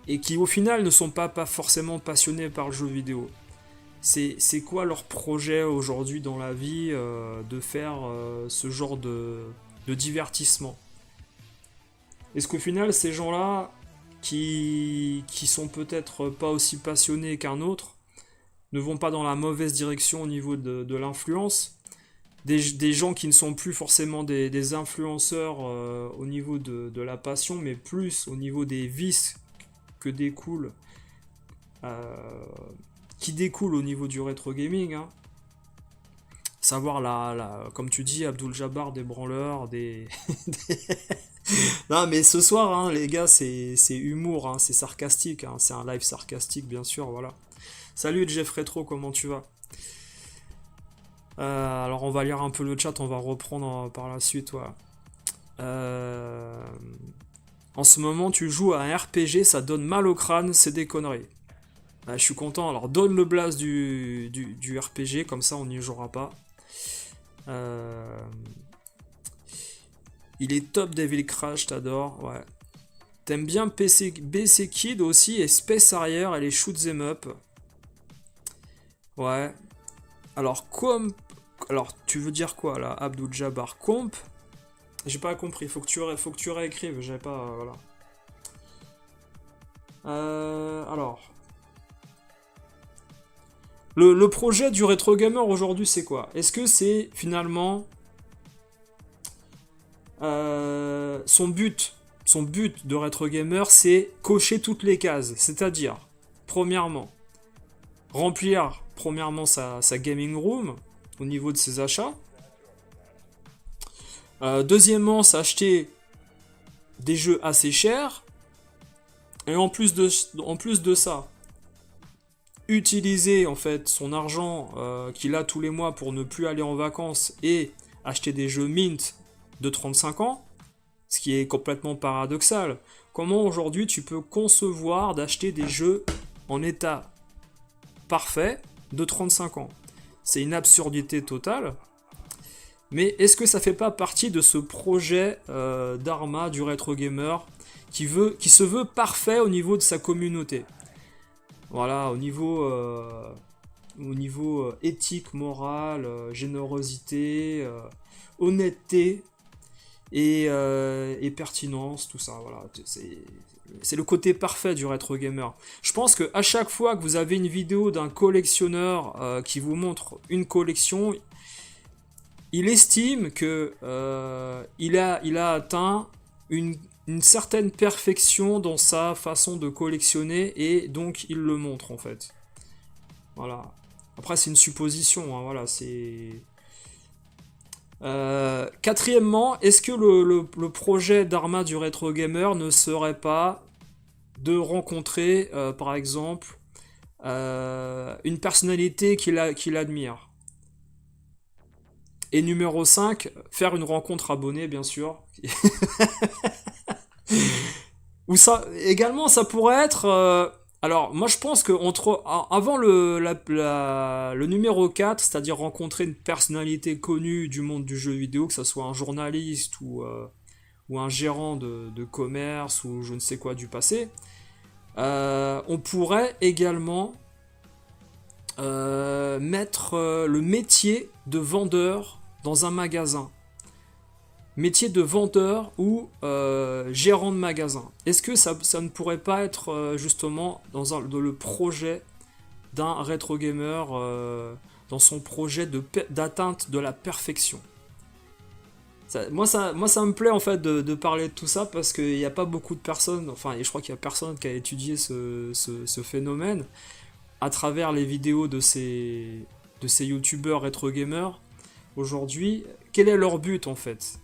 Et qui au final ne sont pas forcément passionnés par le jeu vidéo. C'est quoi leur projet aujourd'hui dans la vie de faire ce genre de divertissement? Est-ce qu'au final ces gens-là qui sont peut-être pas aussi passionnés qu'un autre ne vont pas dans la mauvaise direction au niveau de l'influence? Des gens qui ne sont plus forcément des influenceurs au niveau de la passion, mais plus au niveau des vices que qui découlent au niveau du rétro gaming, hein. Savoir comme tu dis, Abdul Jabbar, des branleurs, Non mais ce soir, hein, les gars, c'est humour, hein, c'est sarcastique, hein, c'est un live sarcastique bien sûr, voilà. Salut Jeff Retro, comment tu vas? Alors on va lire un peu le chat, on va reprendre par la suite, voilà. En ce moment, tu joues à un RPG, ça donne mal au crâne, c'est des conneries. Je suis content, alors donne le blast du RPG, comme ça on n'y jouera pas. Euh, il est top Devil Crash, t'adores, ouais. T'aimes bien BC Kid aussi et Space Harrier et les Shoot 'em Up. Ouais. Alors, alors, tu veux dire quoi là, Abdul Jabbar? Comp? J'ai pas compris, faut que tu réécrives, j'avais pas. Voilà. Alors. Le projet du Retro Gamer aujourd'hui, c'est quoi? Est-ce que c'est finalement son but de Retro Gamer, c'est cocher toutes les cases, c'est-à-dire, premièrement, remplir sa gaming room au niveau de ses achats. Deuxièmement, s'acheter des jeux assez chers. Et en plus de ça, utiliser en fait son argent qu'il a tous les mois pour ne plus aller en vacances et acheter des jeux mint de 35 ans, ce qui est complètement paradoxal. Comment aujourd'hui tu peux concevoir d'acheter des jeux en état parfait de 35 ans? C'est une absurdité totale. Mais est-ce que ça fait pas partie de ce projet d'Arma du rétro gamer qui se veut parfait au niveau de sa communauté? Voilà, au niveau éthique, morale, générosité, honnêteté et pertinence, tout ça. Voilà, c'est le côté parfait du rétro gamer. Je pense que à chaque fois que vous avez une vidéo d'un collectionneur qui vous montre une collection, il estime que il a atteint une certaine perfection dans sa façon de collectionner et donc il le montre en fait. Voilà. Après c'est une supposition, hein, voilà, c'est. Quatrièmement, est-ce que le projet d'Arma du Retro Gamer ne serait pas de rencontrer, par exemple, une personnalité qu'il admire? Et numéro 5, faire une rencontre abonnée, bien sûr. Ou ça, également, ça pourrait être. Alors, moi, je pense que avant le numéro 4, c'est-à-dire rencontrer une personnalité connue du monde du jeu vidéo, que ce soit un journaliste ou un gérant de commerce ou je ne sais quoi du passé, on pourrait également mettre le métier de vendeur dans un magasin. Métier de vendeur ou gérant de magasin. Est-ce que ça ne pourrait pas être justement dans le projet d'un rétro gamer, dans son projet d'atteinte de la perfection? Moi, ça me plaît en fait de parler de tout ça parce qu'il n'y a pas beaucoup de personnes, enfin, et je crois qu'il n'y a personne qui a étudié ce phénomène à travers les vidéos de ces youtubeurs rétro gamers aujourd'hui. Quel est leur but en fait?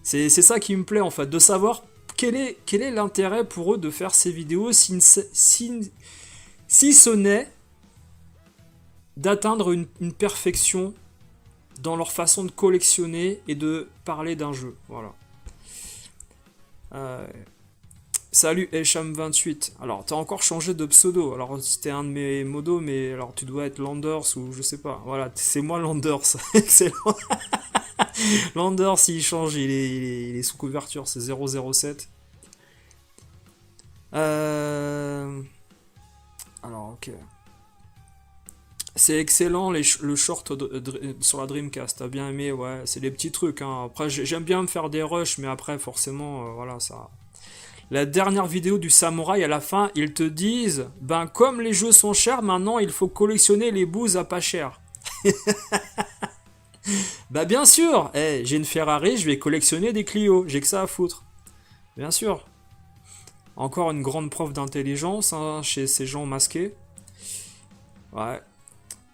C'est ça qui me plaît en fait, de savoir quel est l'intérêt pour eux de faire ces vidéos si ce n'est d'atteindre une perfection dans leur façon de collectionner et de parler d'un jeu. Voilà. Salut Esham28. Alors, t'as encore changé de pseudo. Alors, c'était un de mes modos, mais alors tu dois être Landers ou je sais pas. Voilà, c'est moi Landers. Excellent. Landers, s'il change, il est sous couverture, c'est 007. Alors, ok. C'est excellent le short sur la Dreamcast, t'as bien aimé, ouais, c'est des petits trucs, hein. Après, j'aime bien me faire des rushs, mais après, forcément, voilà, ça. La dernière vidéo du samouraï, à la fin, ils te disent, ben, comme les jeux sont chers, maintenant, il faut collectionner les bouses à pas cher. Bah, bien sûr, j'ai une Ferrari, je vais collectionner des Clio, j'ai que ça à foutre. Bien sûr. Encore une grande preuve d'intelligence, hein, chez ces gens masqués. Ouais.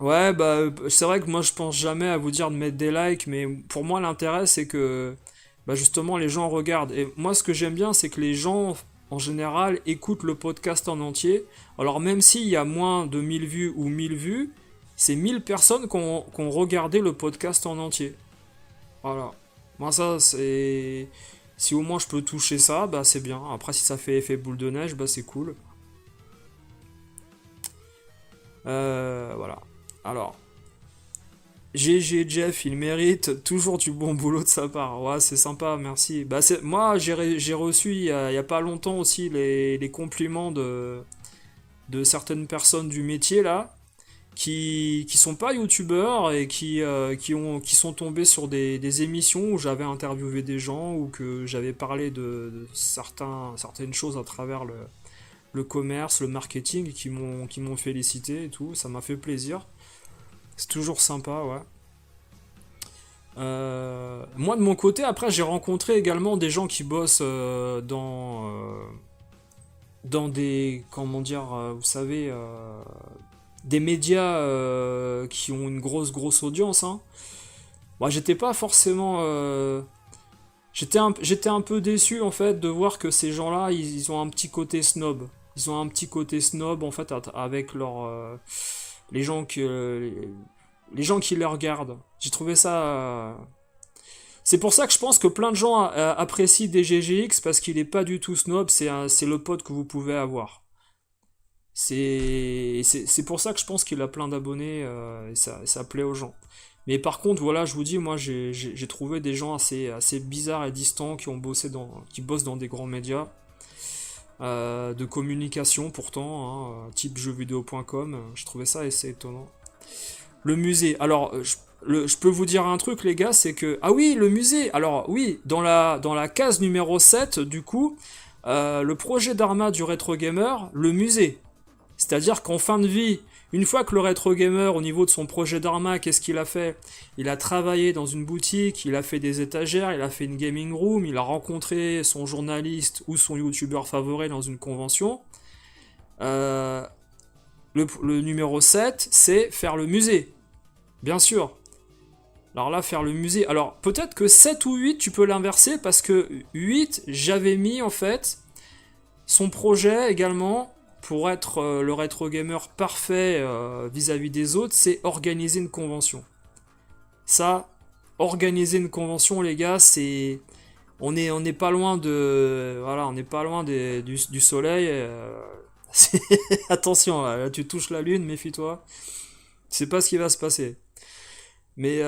Ouais, bah, c'est vrai que moi je pense jamais à vous dire de mettre des likes, mais pour moi l'intérêt c'est que bah, justement les gens regardent. Et moi ce que j'aime bien c'est que les gens en général écoutent le podcast en entier. Alors même s'il y a moins de 1000 vues ou 1000 vues, c'est 1000 personnes qui ont regardé le podcast en entier. Voilà. Moi ça c'est. Si au moins je peux toucher ça, bah c'est bien. Après si ça fait effet boule de neige, bah c'est cool. Voilà. Alors, GG Jeff, il mérite toujours du bon boulot de sa part. Ouais, c'est sympa, merci. Bah, moi, j'ai reçu il y a pas longtemps aussi les compliments de certaines personnes du métier là, qui sont pas youtubeurs et qui sont tombés sur des émissions où j'avais interviewé des gens ou que j'avais parlé de certaines choses à travers le commerce, le marketing, et qui m'ont félicité et tout. Ça m'a fait plaisir. C'est toujours sympa, ouais. Moi de mon côté, après j'ai rencontré également des gens qui bossent dans des, comment dire, vous savez, des médias qui ont une grosse audience. Hein. Moi j'étais pas forcément, j'étais un peu déçu en fait de voir que ces gens-là, ils ont un petit côté snob. Ils ont un petit côté snob en fait avec les gens les gens qui les regardent. J'ai trouvé ça. C'est pour ça que je pense que plein de gens apprécient DGGX parce qu'il est pas du tout snob. C'est le pote que vous pouvez avoir. C'est pour ça que je pense qu'il a plein d'abonnés et ça plaît aux gens. Mais par contre, voilà, je vous dis, moi j'ai trouvé des gens assez bizarres et distants qui bossent dans des grands médias de communication pourtant, hein, type jeuxvideo.com. Je trouvais ça assez étonnant. Le musée. Alors, je peux vous dire un truc, les gars, c'est que... Ah oui, le musée. Alors, oui, dans la case numéro 7, du coup, le projet d'Arma du rétro gamer, le musée. C'est-à-dire qu'en fin de vie, une fois que le rétro gamer, au niveau de son projet d'Arma, qu'est-ce qu'il a fait? Il a travaillé dans une boutique, il a fait des étagères, il a fait une gaming room, il a rencontré son journaliste ou son youtubeur favori dans une convention. Euh, le numéro 7, c'est faire le musée. Bien sûr. Alors là, faire le musée. Alors, peut-être que 7 ou 8, tu peux l'inverser, parce que 8, j'avais mis, en fait, son projet également, pour être le rétro gamer parfait vis-à-vis des autres, c'est organiser une convention. Ça, organiser une convention, les gars, c'est... on n'est pas loin de... Voilà, on n'est pas loin du soleil. Attention, là, tu touches la lune, méfie-toi. Tu sais pas ce qui va se passer. Mais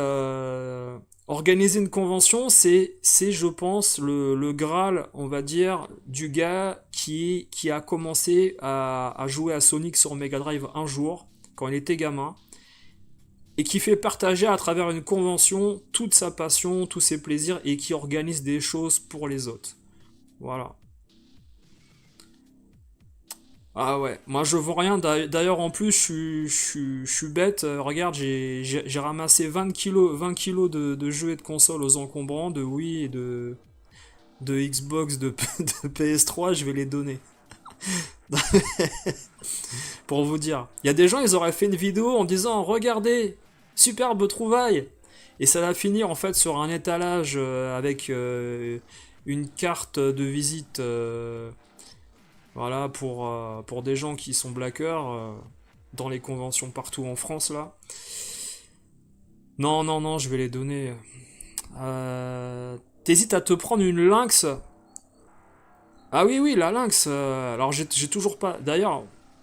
organiser une convention, je pense, le Graal, on va dire, du gars qui a commencé à jouer à Sonic sur Mega Drive un jour, quand il était gamin, et qui fait partager à travers une convention toute sa passion, tous ses plaisirs, et qui organise des choses pour les autres. Voilà. Ah ouais, moi je vois rien. D'ailleurs, en plus, je suis bête. Regarde, j'ai ramassé 20 kilos de jeux et de consoles aux encombrants, de Wii et de Xbox, de PS3. Je vais les donner. Pour vous dire. Il y a des gens, ils auraient fait une vidéo en disant: regardez, superbe trouvaille. Et ça va finir en fait sur un étalage avec une carte de visite. Voilà, pour des gens qui sont blackers, dans les conventions partout en France, là. Non, non, non, je vais les donner. T'hésites à te prendre une lynx? Ah oui, oui, la lynx. Alors, j'ai toujours pas... D'ailleurs,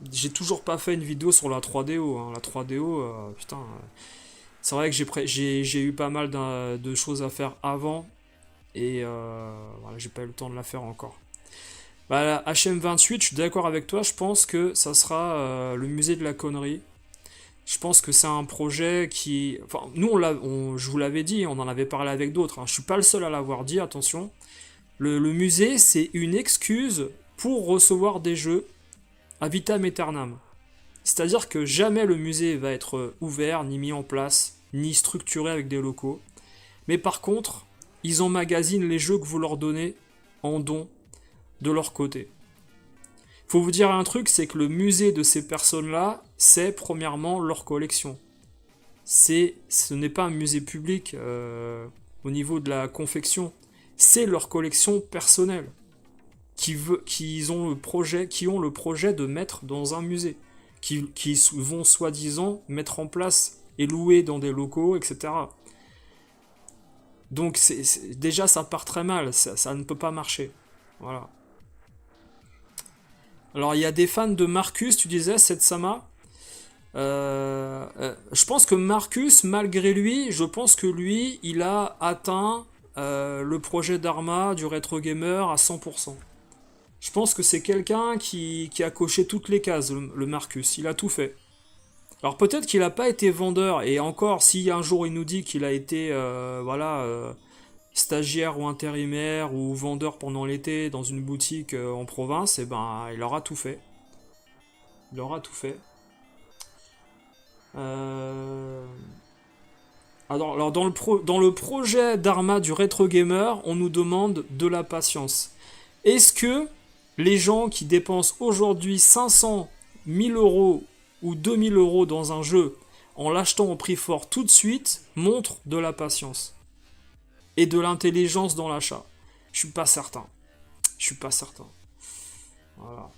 j'ai toujours pas fait une vidéo sur la 3DO. Hein. La 3DO, putain... c'est vrai que j'ai eu pas mal de choses à faire avant. Et voilà, j'ai pas eu le temps de la faire encore. Bah, la HM28, je suis d'accord avec toi, je pense que ça sera le musée de la connerie. Je pense que c'est un projet qui... Enfin, nous, je vous l'avais dit, on en avait parlé avec d'autres. Hein. Je suis pas le seul à l'avoir dit, attention. Le musée, c'est une excuse pour recevoir des jeux à vitam aeternam. C'est-à-dire que jamais le musée va être ouvert, ni mis en place, ni structuré avec des locaux. Mais par contre, ils emmagasinent les jeux que vous leur donnez en don de leur côté. Faut vous dire un truc, c'est que le musée de ces personnes-là, c'est premièrement leur collection. Ce n'est pas un musée public au niveau de la confection, c'est leur collection personnelle qui ont le projet de mettre dans un musée, qui vont soi-disant mettre en place et louer dans des locaux, etc. Donc déjà ça part très mal, ça ne peut pas marcher. Voilà. Alors il y a des fans de Marcus, tu disais, Setsama. Je pense que Marcus, malgré lui, je pense que lui, il a atteint le projet d'Arma du rétro gamer à 100%. Je pense que c'est quelqu'un qui a coché toutes les cases, le Marcus. Il a tout fait. Alors peut-être qu'il n'a pas été vendeur, et encore, si un jour il nous dit qu'il a été stagiaire ou intérimaire ou vendeur pendant l'été dans une boutique en province, et ben il aura tout fait. Il aura tout fait. Euh, alors dans le projet d'Arma du rétro gamer, on nous demande de la patience. Est-ce que les gens qui dépensent aujourd'hui 500, 1000 euros ou 2000 euros dans un jeu en l'achetant au prix fort tout de suite montrent de la patience et de l'intelligence dans l'achat? Je suis pas certain. Je suis pas certain. Voilà.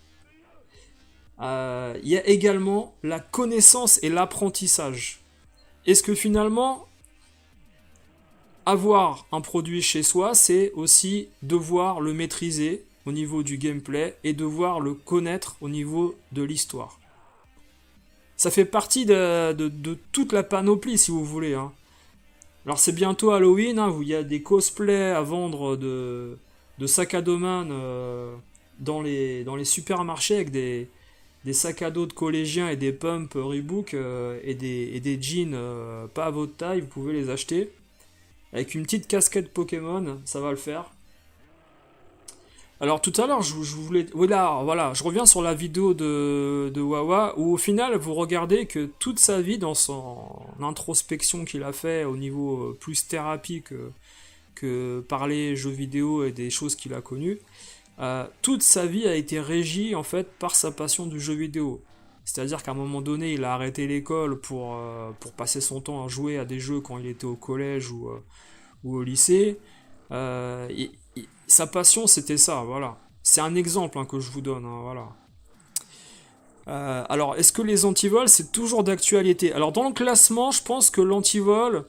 Il y a également la connaissance et l'apprentissage. Est-ce que finalement, avoir un produit chez soi, c'est aussi devoir le maîtriser au niveau du gameplay et devoir le connaître au niveau de l'histoire? Ça fait partie de toute la panoplie, si vous voulez, hein. Alors c'est bientôt Halloween, hein, où il y a des cosplays à vendre de sacs à dos man dans les supermarchés avec des sacs à dos de collégiens et des pumps Reebok et des jeans pas à votre taille, vous pouvez les acheter. Avec une petite casquette Pokémon, ça va le faire. Alors tout à l'heure, je voulais... Voilà, je reviens sur la vidéo de Wawa, où au final, vous regardez que toute sa vie, dans son introspection qu'il a fait au niveau plus thérapie que parler jeux vidéo et des choses qu'il a connues, toute sa vie a été régie en fait par sa passion du jeu vidéo. C'est-à-dire qu'à un moment donné, il a arrêté l'école pour passer son temps à jouer à des jeux quand il était au collège ou au lycée. Sa passion, c'était ça, voilà. C'est un exemple hein, que je vous donne, hein, voilà. Alors, est-ce que les antivols, c'est toujours d'actualité? Alors, dans le classement, je pense que l'antivol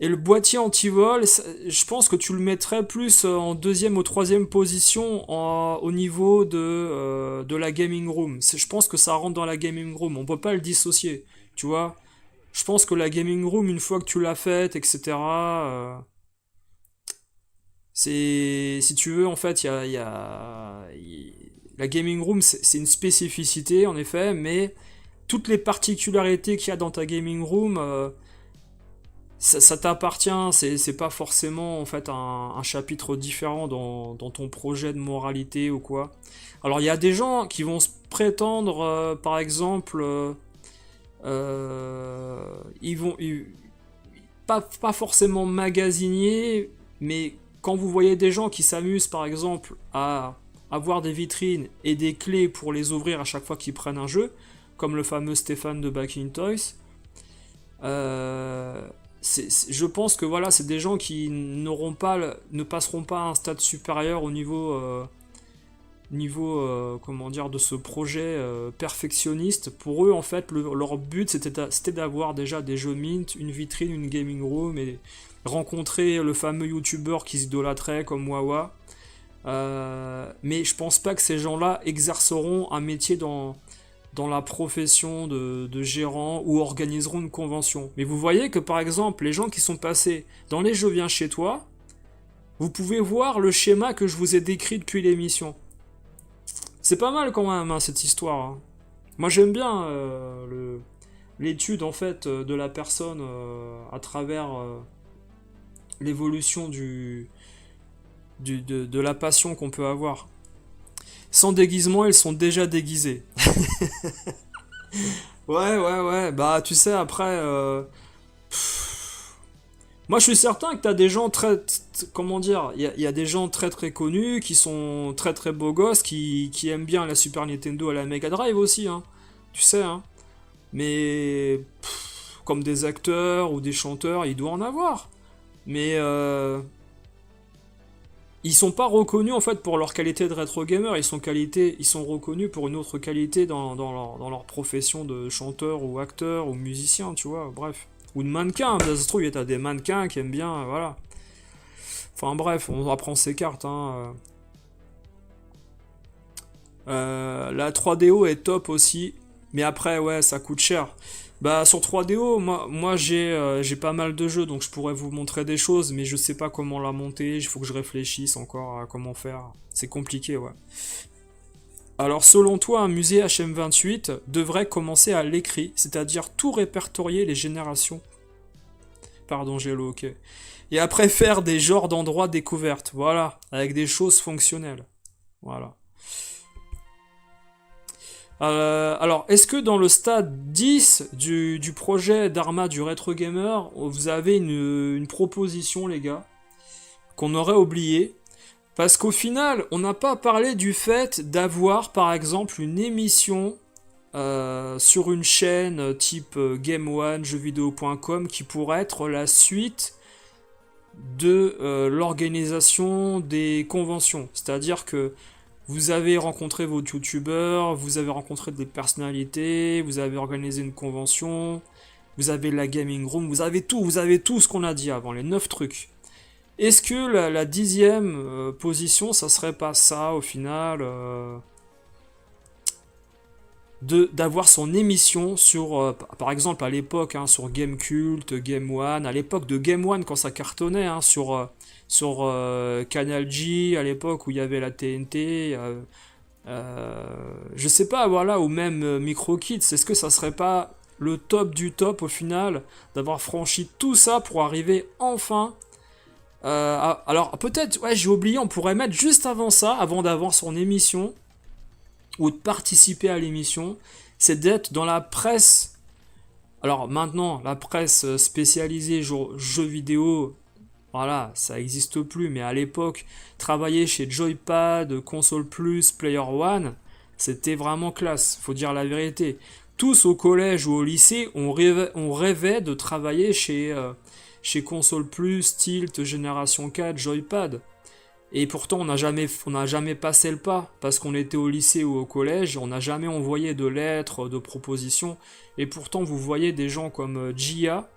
et le boîtier antivol, je pense que tu le mettrais plus en deuxième ou troisième position au niveau de la gaming room. Je pense que ça rentre dans la gaming room, on peut pas le dissocier, tu vois. Je pense que la gaming room, une fois que tu l'as faite, etc., c'est, si tu veux, en fait, la gaming room, c'est une spécificité, en effet, mais toutes les particularités qu'il y a dans ta gaming room, ça t'appartient, c'est pas forcément, en fait, un chapitre différent dans ton projet de moralité ou quoi. Alors, il y a des gens qui vont se prétendre, par exemple, pas forcément magasiniers, mais quand vous voyez des gens qui s'amusent par exemple à avoir des vitrines et des clés pour les ouvrir à chaque fois qu'ils prennent un jeu, comme le fameux Stéphane de Back in Toys, euh, je pense que voilà, c'est des gens qui ne passeront pas à un stade supérieur au niveau comment dire, de ce projet perfectionniste. Pour eux, en fait, leur but, c'était d'avoir déjà des jeux mint, une vitrine, une gaming room, et rencontrer le fameux youtubeur qui s'idolâtrait comme Wawa. Mais je pense pas que ces gens-là exerceront un métier dans la profession de gérant ou organiseront une convention. Mais vous voyez que par exemple, les gens qui sont passés dans les jeux viens chez toi, vous pouvez voir le schéma que je vous ai décrit depuis l'émission. C'est pas mal quand même hein, cette histoire, hein. Moi j'aime bien l'étude en fait de la personne à travers l'évolution de la passion qu'on peut avoir. Sans déguisement, ils sont déjà déguisés. Ouais. Bah, tu sais, après. Moi, je suis certain que t'as des gens comment dire. Il y a des gens très très connus qui sont très très beaux gosses qui aiment bien la Super Nintendo et la Mega Drive aussi, hein. Tu sais, hein. Mais. Comme des acteurs ou des chanteurs, il doit en avoir. Mais. Ils sont pas reconnus en fait pour leur qualité de rétro gamer, ils sont reconnus pour une autre qualité dans leur profession de chanteur ou acteur ou musicien, tu vois, bref. Ou de mannequin, ça se trouve, il y a des mannequins qui aiment bien, voilà. Enfin bref, on apprend ses cartes, hein. La 3DO est top aussi. Mais après, ouais, ça coûte cher. Bah, sur 3DO, moi j'ai pas mal de jeux, donc je pourrais vous montrer des choses, mais je sais pas comment la monter, il faut que je réfléchisse encore à comment faire. C'est compliqué, ouais. Alors, selon toi, un musée HM28 devrait commencer à l'écrit, c'est-à-dire tout répertorier les générations. Pardon, j'ai le ok. Et après faire des genres d'endroits découvertes, voilà, avec des choses fonctionnelles. Voilà. Alors, est-ce que dans le stade 10 du projet d'Arma du Retro Gamer, vous avez une proposition, les gars, qu'on aurait oublié? Parce qu'au final, on n'a pas parlé du fait d'avoir, par exemple, une émission sur une chaîne type Game One, jeuxvideo.com, qui pourrait être la suite de l'organisation des conventions. C'est-à-dire que vous avez rencontré vos youtubeurs, vous avez rencontré des personnalités, vous avez organisé une convention, vous avez la gaming room, vous avez tout ce qu'on a dit avant, les 9 trucs. Est-ce que la 10e position, ça serait pas ça au final d'avoir son émission sur, par exemple à l'époque, hein, sur Gamecult, Game One, à l'époque de Game One quand ça cartonnait, hein, sur Canal J, à l'époque où il y avait la TNT, je sais pas, voilà, ou même Micro Kids, est-ce que ça serait pas le top du top au final d'avoir franchi tout ça pour arriver enfin alors peut-être, ouais, j'ai oublié, on pourrait mettre juste avant ça, avant d'avoir son émission, ou de participer à l'émission, c'est d'être dans la presse. Alors maintenant, la presse spécialisée jeux vidéo, voilà, ça n'existe plus, mais à l'époque, travailler chez Joypad, Console Plus, Player One, c'était vraiment classe, faut dire la vérité. Tous au collège ou au lycée, on rêvait de travailler chez Console Plus, Tilt, Génération 4, Joypad. Et pourtant, on n'a jamais passé le pas, parce qu'on était au lycée ou au collège, on n'a jamais envoyé de lettres, de propositions. Et pourtant, vous voyez des gens comme Gia,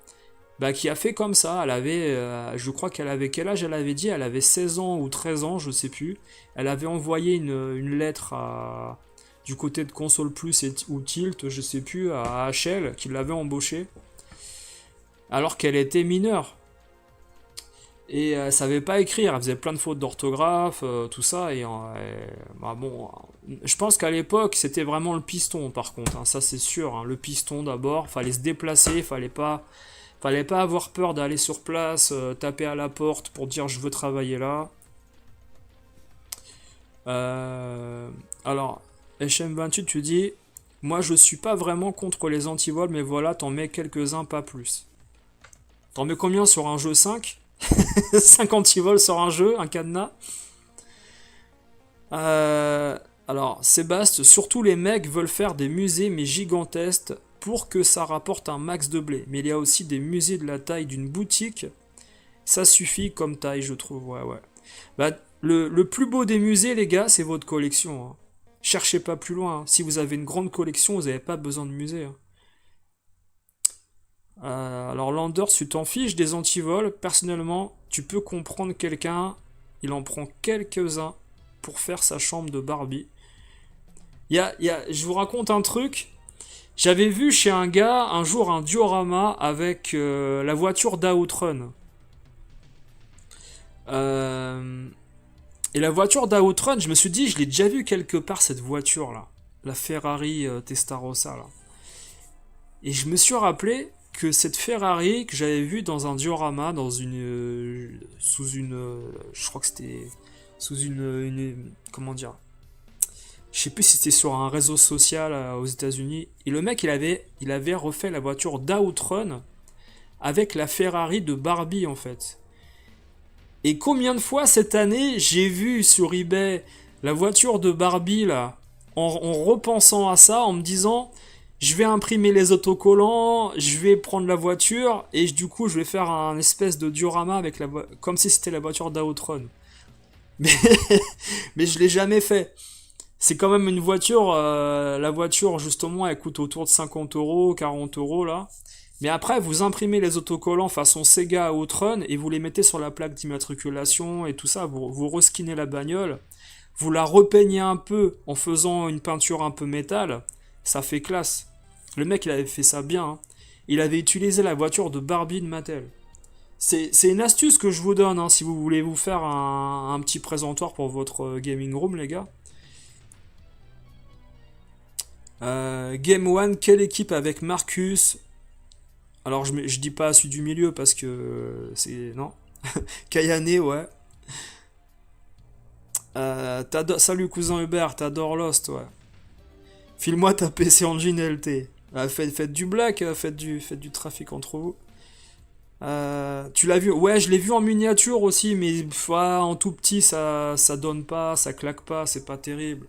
bah, qui a fait comme ça. Elle avait, je crois qu'elle avait quel âge elle avait dit? Elle avait 16 ans ou 13 ans, je sais plus. Elle avait envoyé une lettre du côté de Console Plus ou Tilt, je sais plus, à HL, qui l'avait embauchée, alors qu'elle était mineure. Et elle savait pas écrire, elle faisait plein de fautes d'orthographe, tout ça, bah bon, je pense qu'à l'époque c'était vraiment le piston par contre, hein, ça c'est sûr, hein, le piston d'abord, fallait se déplacer, fallait pas avoir peur d'aller sur place, taper à la porte pour dire je veux travailler là. Alors, HM28 tu dis, moi je suis pas vraiment contre les antivols, mais voilà, t'en mets quelques-uns, pas plus. T'en mets combien sur un jeu? 5 5 antivols sur un jeu, un cadenas. Alors, Sébastien, surtout les mecs veulent faire des musées mais gigantesques pour que ça rapporte un max de blé. Mais il y a aussi des musées de la taille d'une boutique. Ça suffit comme taille, je trouve. Ouais, ouais. Bah, le plus beau des musées, les gars, c'est votre collection, hein. Cherchez pas plus loin, hein. Si vous avez une grande collection, vous n'avez pas besoin de musée, hein. Alors Landers, tu t'en fiches des antivols. Personnellement, tu peux comprendre quelqu'un, il en prend quelques-uns pour faire sa chambre de Barbie. Je vous raconte un truc. J'avais vu chez un gars un jour un diorama avec la voiture d'Outrun. Et la voiture d'Outrun, je me suis dit, je l'ai déjà vu quelque part cette voiture là. La Ferrari Testarossa là. Et je me suis rappelé que cette Ferrari que j'avais vue dans un diorama, je crois que c'était sous comment dire, je sais plus si c'était sur un réseau social aux États-Unis. Et le mec, il avait refait la voiture d'Outrun avec la Ferrari de Barbie en fait. Et combien de fois cette année j'ai vu sur eBay la voiture de Barbie là, en repensant à ça, en me disant je vais imprimer les autocollants, je vais prendre la voiture et du coup je vais faire un espèce de diorama avec comme si c'était la voiture d'Outrun. Mais mais je l'ai jamais fait. C'est quand même une voiture, la voiture justement elle coûte autour de 50 euros, 40 euros là. Mais après vous imprimez les autocollants façon Sega Outrun et vous les mettez sur la plaque d'immatriculation et tout ça, vous reskinez la bagnole, vous la repeignez un peu en faisant une peinture un peu métal. Ça fait classe. Le mec, il avait fait ça bien. Hein. Il avait utilisé la voiture de Barbie de Mattel. C'est une astuce que je vous donne, hein, si vous voulez vous faire un petit présentoir pour votre gaming room, les gars. Game One, quelle équipe avec Marcus? Alors, je dis pas celui du milieu parce que c'est. Non. Kayane, ouais. Salut cousin Hubert, t'adores Lost, ouais. File-moi ta PC Engine LT. Faites du black, faites du trafic entre vous. Tu l'as vu? Ouais, je l'ai vu en miniature aussi, mais en tout petit, ça donne pas, ça claque pas, c'est pas terrible.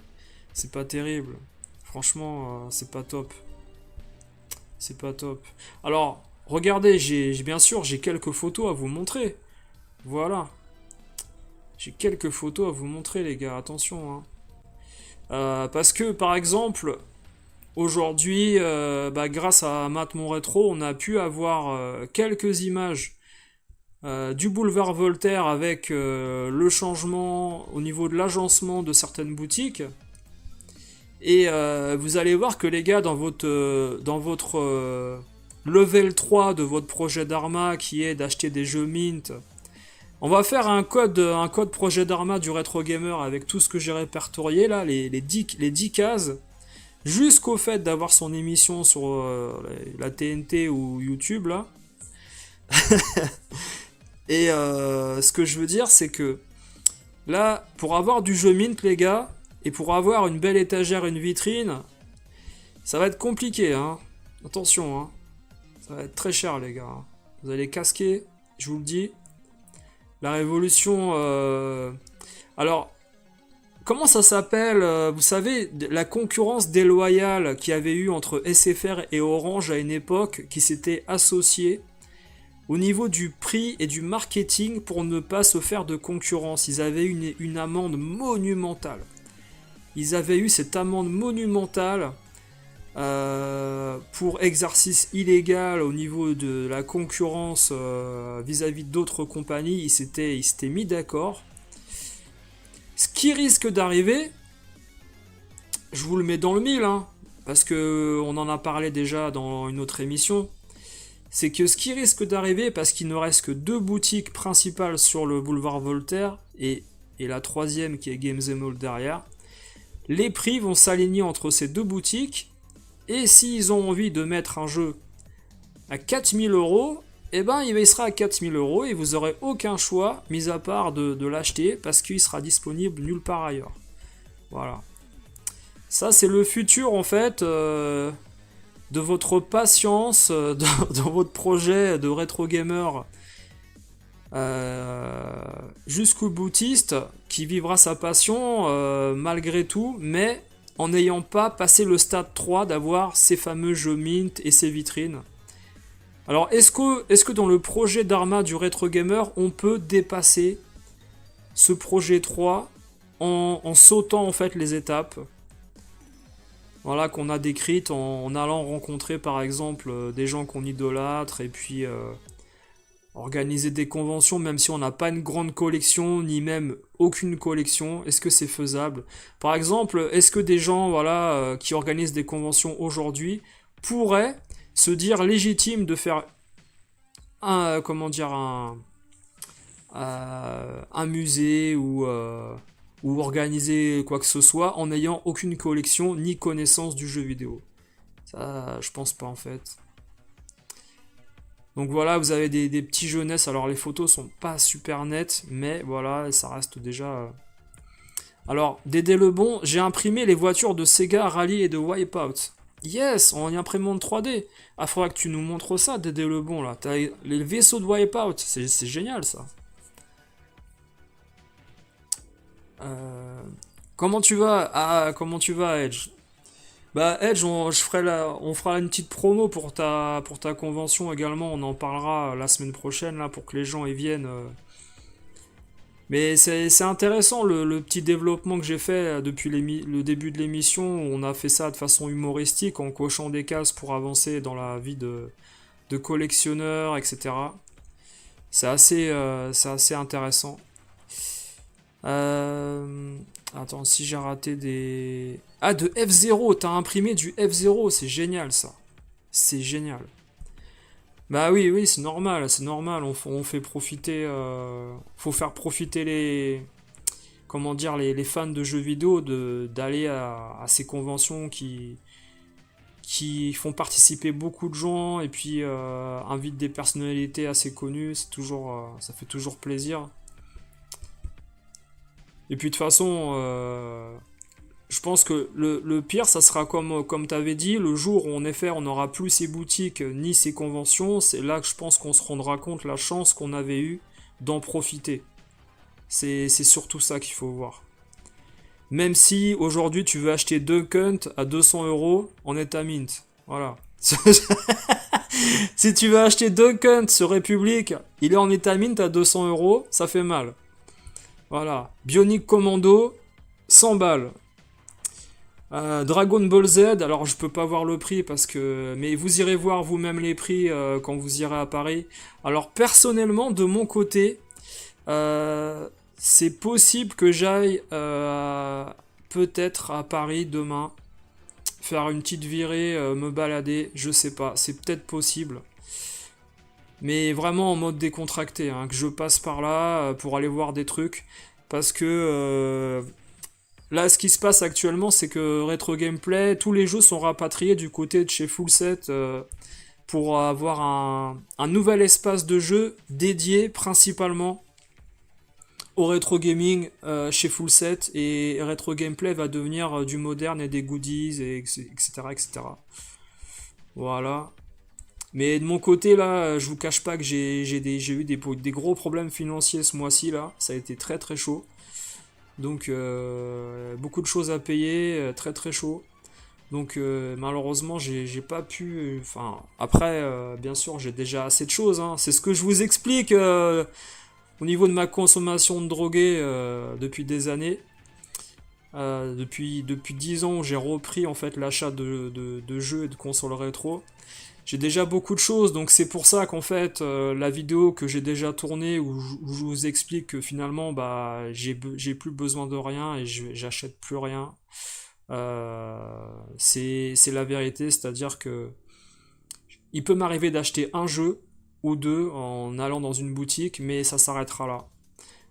C'est pas terrible. Franchement, c'est pas top. C'est pas top. Alors, regardez, bien sûr, j'ai quelques photos à vous montrer. Voilà. J'ai quelques photos à vous montrer, les gars, attention. Hein. Parce que, par exemple, aujourd'hui, grâce à Matt Mon Rétro, on a pu avoir quelques images du boulevard Voltaire avec le changement au niveau de l'agencement de certaines boutiques. Et vous allez voir que les gars, dans votre level 3 de votre projet d'Arma, qui est d'acheter des jeux Mint, on va faire un code projet d'Arma du Retro Gamer avec tout ce que j'ai répertorié là, les 10 cases, jusqu'au fait d'avoir son émission sur la TNT ou YouTube là. Et ce que je veux dire, c'est que là, pour avoir du jeu Mint, les gars, et pour avoir une belle étagère, une vitrine, ça va être compliqué, hein. Attention, hein. Ça va être très cher, les gars. Hein. Vous allez casquer, je vous le dis. La révolution... Alors, comment ça s'appelle? Vous savez, la concurrence déloyale qu'il y avait eu entre SFR et Orange à une époque, qui s'était associée au niveau du prix et du marketing pour ne pas se faire de concurrence. Ils avaient une amende monumentale. Ils avaient eu cette amende monumentale pour exercice illégal au niveau de la concurrence vis-à-vis d'autres compagnies. Ils s'étaient mis d'accord. Ce qui risque d'arriver, je vous le mets dans le mille, hein, parce que on en a parlé déjà dans une autre émission, c'est que ce qui risque d'arriver, parce qu'il ne reste que 2 boutiques principales sur le boulevard Voltaire, et la troisième qui est Games & Mall derrière, les prix vont s'aligner entre ces 2 boutiques, et s'ils ont envie de mettre un jeu à 4000 euros, eh ben il sera à 4000 euros et vous n'aurez aucun choix, mis à part de l'acheter, parce qu'il sera disponible nulle part ailleurs. Voilà. Ça, c'est le futur, en fait, de votre patience dans votre projet de rétro gamer jusqu'au boutiste qui vivra sa passion malgré tout, mais en n'ayant pas passé le stade 3 d'avoir ces fameux jeux Mint et ces vitrines. Alors, est-ce que dans le projet d'Arma du Retro Gamer, on peut dépasser ce projet 3 en sautant en fait les étapes, voilà, qu'on a décrites, en allant rencontrer par exemple des gens qu'on idolâtre et puis organiser des conventions même si on n'a pas une grande collection ni même aucune collection. Est-ce que c'est faisable? Par exemple, est-ce que des gens qui organisent des conventions aujourd'hui pourraient se dire légitime de faire un musée ou organiser quoi que ce soit en n'ayant aucune collection ni connaissance du jeu vidéo? Ça, je pense pas en fait. Donc voilà, vous avez des petits jeunesses. Alors les photos sont pas super nettes, mais voilà, ça reste déjà. Alors, Dédé Lebon, j'ai imprimé les voitures de Sega Rally et de Wipeout. Yes, en imprimante 3D. Ah, faudra que tu nous montres ça, Dédé Lebon, là. T'as les vaisseaux de Wipeout, c'est génial, ça. Comment tu vas? Ah, comment tu vas, Edge? Bah, Edge, on fera une petite promo pour ta convention également. On en parlera la semaine prochaine, là, pour que les gens y viennent. Mais c'est intéressant le petit développement que j'ai fait depuis le début de l'émission. On a fait ça de façon humoristique en cochant des cases pour avancer dans la vie de collectionneur, etc. C'est assez intéressant. Euh, Attends, si j'ai raté des... Ah, de F0, t'as imprimé du F0, c'est génial ça. C'est génial. Bah oui, oui, c'est normal, on fait profiter... faut faire profiter les... Comment dire, les fans de jeux vidéo d'aller à ces conventions qui font participer beaucoup de gens et puis invitent des personnalités assez connues, c'est toujours, ça fait toujours plaisir. Et puis de toute façon, je pense que le pire, ça sera comme tu avais dit, le jour où en effet on n'aura plus ces boutiques ni ces conventions, c'est là que je pense qu'on se rendra compte la chance qu'on avait eue d'en profiter. C'est surtout ça qu'il faut voir. Même si aujourd'hui tu veux acheter Duck Hunt à 200 € en état mint. Voilà. Si tu veux acheter Duck Hunt sur Republic, il est en état mint à 200 €, ça fait mal. Voilà. Bionic Commando, 100 balles. Dragon Ball Z, alors je peux pas voir le prix parce que. Mais vous irez voir vous-même les prix quand vous irez à Paris. Alors personnellement, de mon côté, euh, c'est possible que j'aille peut-être à Paris demain, faire une petite virée, me balader, je sais pas, c'est peut-être possible. Mais vraiment en mode décontracté, hein, que je passe par là pour aller voir des trucs. Parce que là, ce qui se passe actuellement, c'est que Retro Gameplay, tous les jeux sont rapatriés du côté de chez Fullset pour avoir un nouvel espace de jeu dédié principalement au rétro gaming chez Fullset et Retro Gameplay va devenir du moderne et des goodies et etc etc. Voilà. Mais de mon côté là, je vous cache pas que j'ai eu des gros problèmes financiers ce mois-ci là. Ça a été très très chaud. Donc beaucoup de choses à payer, très très chaud. Donc malheureusement j'ai pas pu. Enfin après bien sûr j'ai déjà assez de choses. Hein. C'est ce que je vous explique au niveau de ma consommation de drogué depuis des années. Depuis 10 ans j'ai repris en fait l'achat de jeux et de consoles rétro. J'ai déjà beaucoup de choses, donc c'est pour ça qu'en fait, la vidéo que j'ai déjà tournée où je vous explique que finalement, bah, j'ai plus besoin de rien et j'achète plus rien, c'est la vérité, c'est-à-dire que il peut m'arriver d'acheter un jeu ou deux en allant dans une boutique, mais ça s'arrêtera là.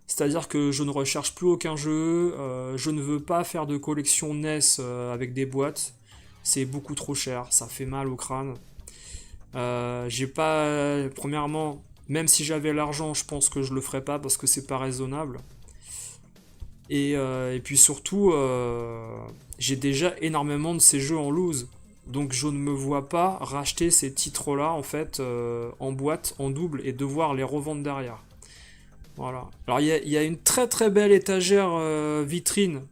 C'est-à-dire que je ne recherche plus aucun jeu, je ne veux pas faire de collection NES avec des boîtes, c'est beaucoup trop cher, ça fait mal au crâne. J'ai pas. Premièrement, même si j'avais l'argent, je pense que je le ferais pas parce que c'est pas raisonnable. Et puis surtout, j'ai déjà énormément de ces jeux en loose. Donc je ne me vois pas racheter ces titres-là en fait en boîte, en double et devoir les revendre derrière. Voilà. Alors il y a une très très belle étagère vitrine.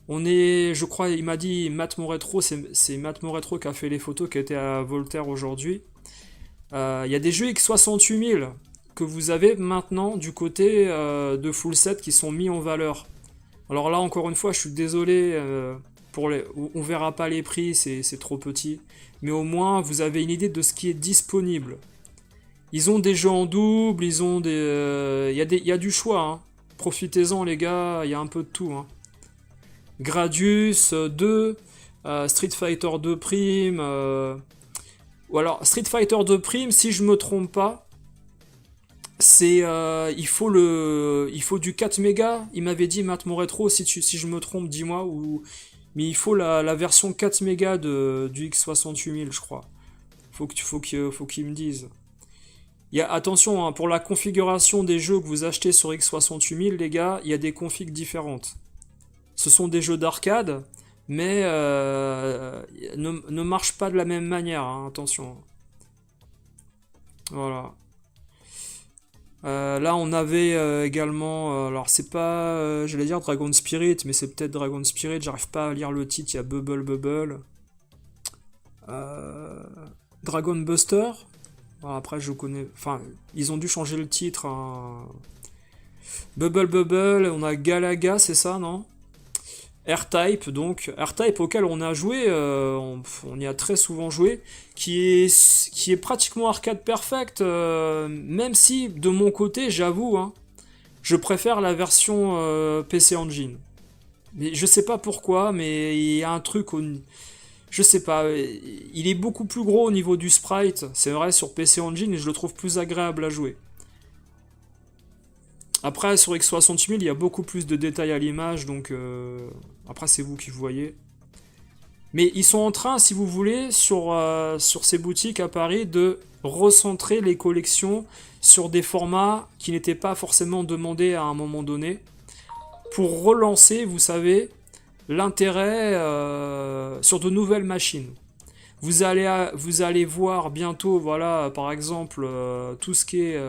Je crois, il m'a dit Matt Moretro, c'est Matt Moretro qui a fait les photos, qui était à Voltaire aujourd'hui. Il y a des jeux X68000 que vous avez maintenant du côté de Fullset qui sont mis en valeur. Alors là, encore une fois, je suis désolé, on verra pas les prix, c'est trop petit. Mais au moins, vous avez une idée de ce qui est disponible. Ils ont des jeux en double, ils ont il y a du choix. Hein. Profitez-en, les gars, il y a un peu de tout. Hein. Gradius 2, Street Fighter 2 Prime, ou alors Street Fighter 2 Prime, si je me trompe pas, il faut du 4 mégas. Il m'avait dit Matt Moretro, si je me trompe, dis-moi, mais il faut la version 4 mégas du X68000, je crois. Faut qu'il me dise. Attention, hein, pour la configuration des jeux que vous achetez sur X68000, les gars, il y a des configs différentes. Ce sont des jeux d'arcade, mais ne marchent pas de la même manière, hein, attention. Voilà. Là, on avait également, alors c'est pas, j'allais dire Dragon Spirit, mais c'est peut-être Dragon Spirit, j'arrive pas à lire le titre, il y a Bubble Bubble. Euh, Dragon Buster. Bon, après, je connais, enfin, ils ont dû changer le titre. Hein. Bubble Bubble, on a Galaga, c'est ça, non? R-Type, donc R-Type auquel on a joué, on y a très souvent joué, qui est pratiquement arcade perfect, même si de mon côté, j'avoue, hein, je préfère la version PC Engine. Mais je sais pas pourquoi, mais il y a un truc je sais pas, il est beaucoup plus gros au niveau du sprite, c'est vrai sur PC Engine et je le trouve plus agréable à jouer. Après sur X68000 il y a beaucoup plus de détails à l'image donc après c'est vous qui voyez. Mais ils sont en train, si vous voulez, sur ces boutiques à Paris, de recentrer les collections sur des formats qui n'étaient pas forcément demandés à un moment donné, pour relancer, vous savez, l'intérêt sur de nouvelles machines. Vous allez voir bientôt, voilà, par exemple, tout ce qui est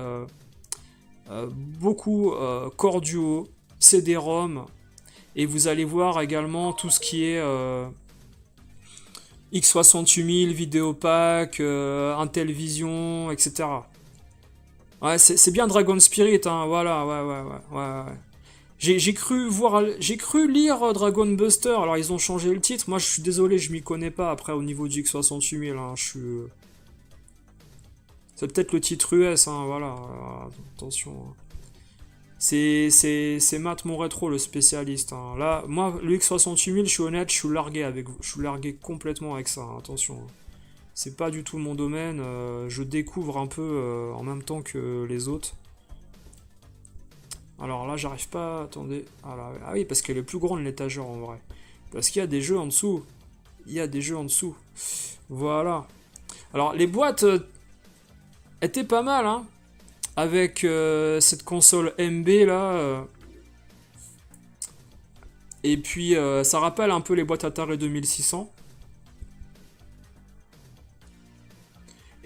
beaucoup Core Duo, CD-ROM, et vous allez voir également tout ce qui est X68000, Vidéopack, Intellivision, etc. Ouais, c'est bien Dragon Spirit, hein, voilà, ouais. J'ai cru lire Dragon Buster, alors ils ont changé le titre, moi je suis désolé, je m'y connais pas après au niveau du X68000, hein, je suis... C'est peut-être le titre US, hein, voilà, attention. Hein. C'est Matt mon rétro le spécialiste. Hein. Là, moi, le X68000, je suis honnête, je suis largué avec vous. Je suis largué complètement avec ça, hein, attention. Hein. C'est pas du tout mon domaine, je découvre un peu en même temps que les autres. Alors là, j'arrive pas, attendez. Ah, là, ah oui, parce qu'elle est plus grande l'étagère en vrai. Parce qu'il y a des jeux en dessous. Il y a des jeux en dessous. Voilà. Alors, les boîtes étaient pas mal, hein. Avec cette console MB là. Et puis ça rappelle un peu les boîtes Atari 2600.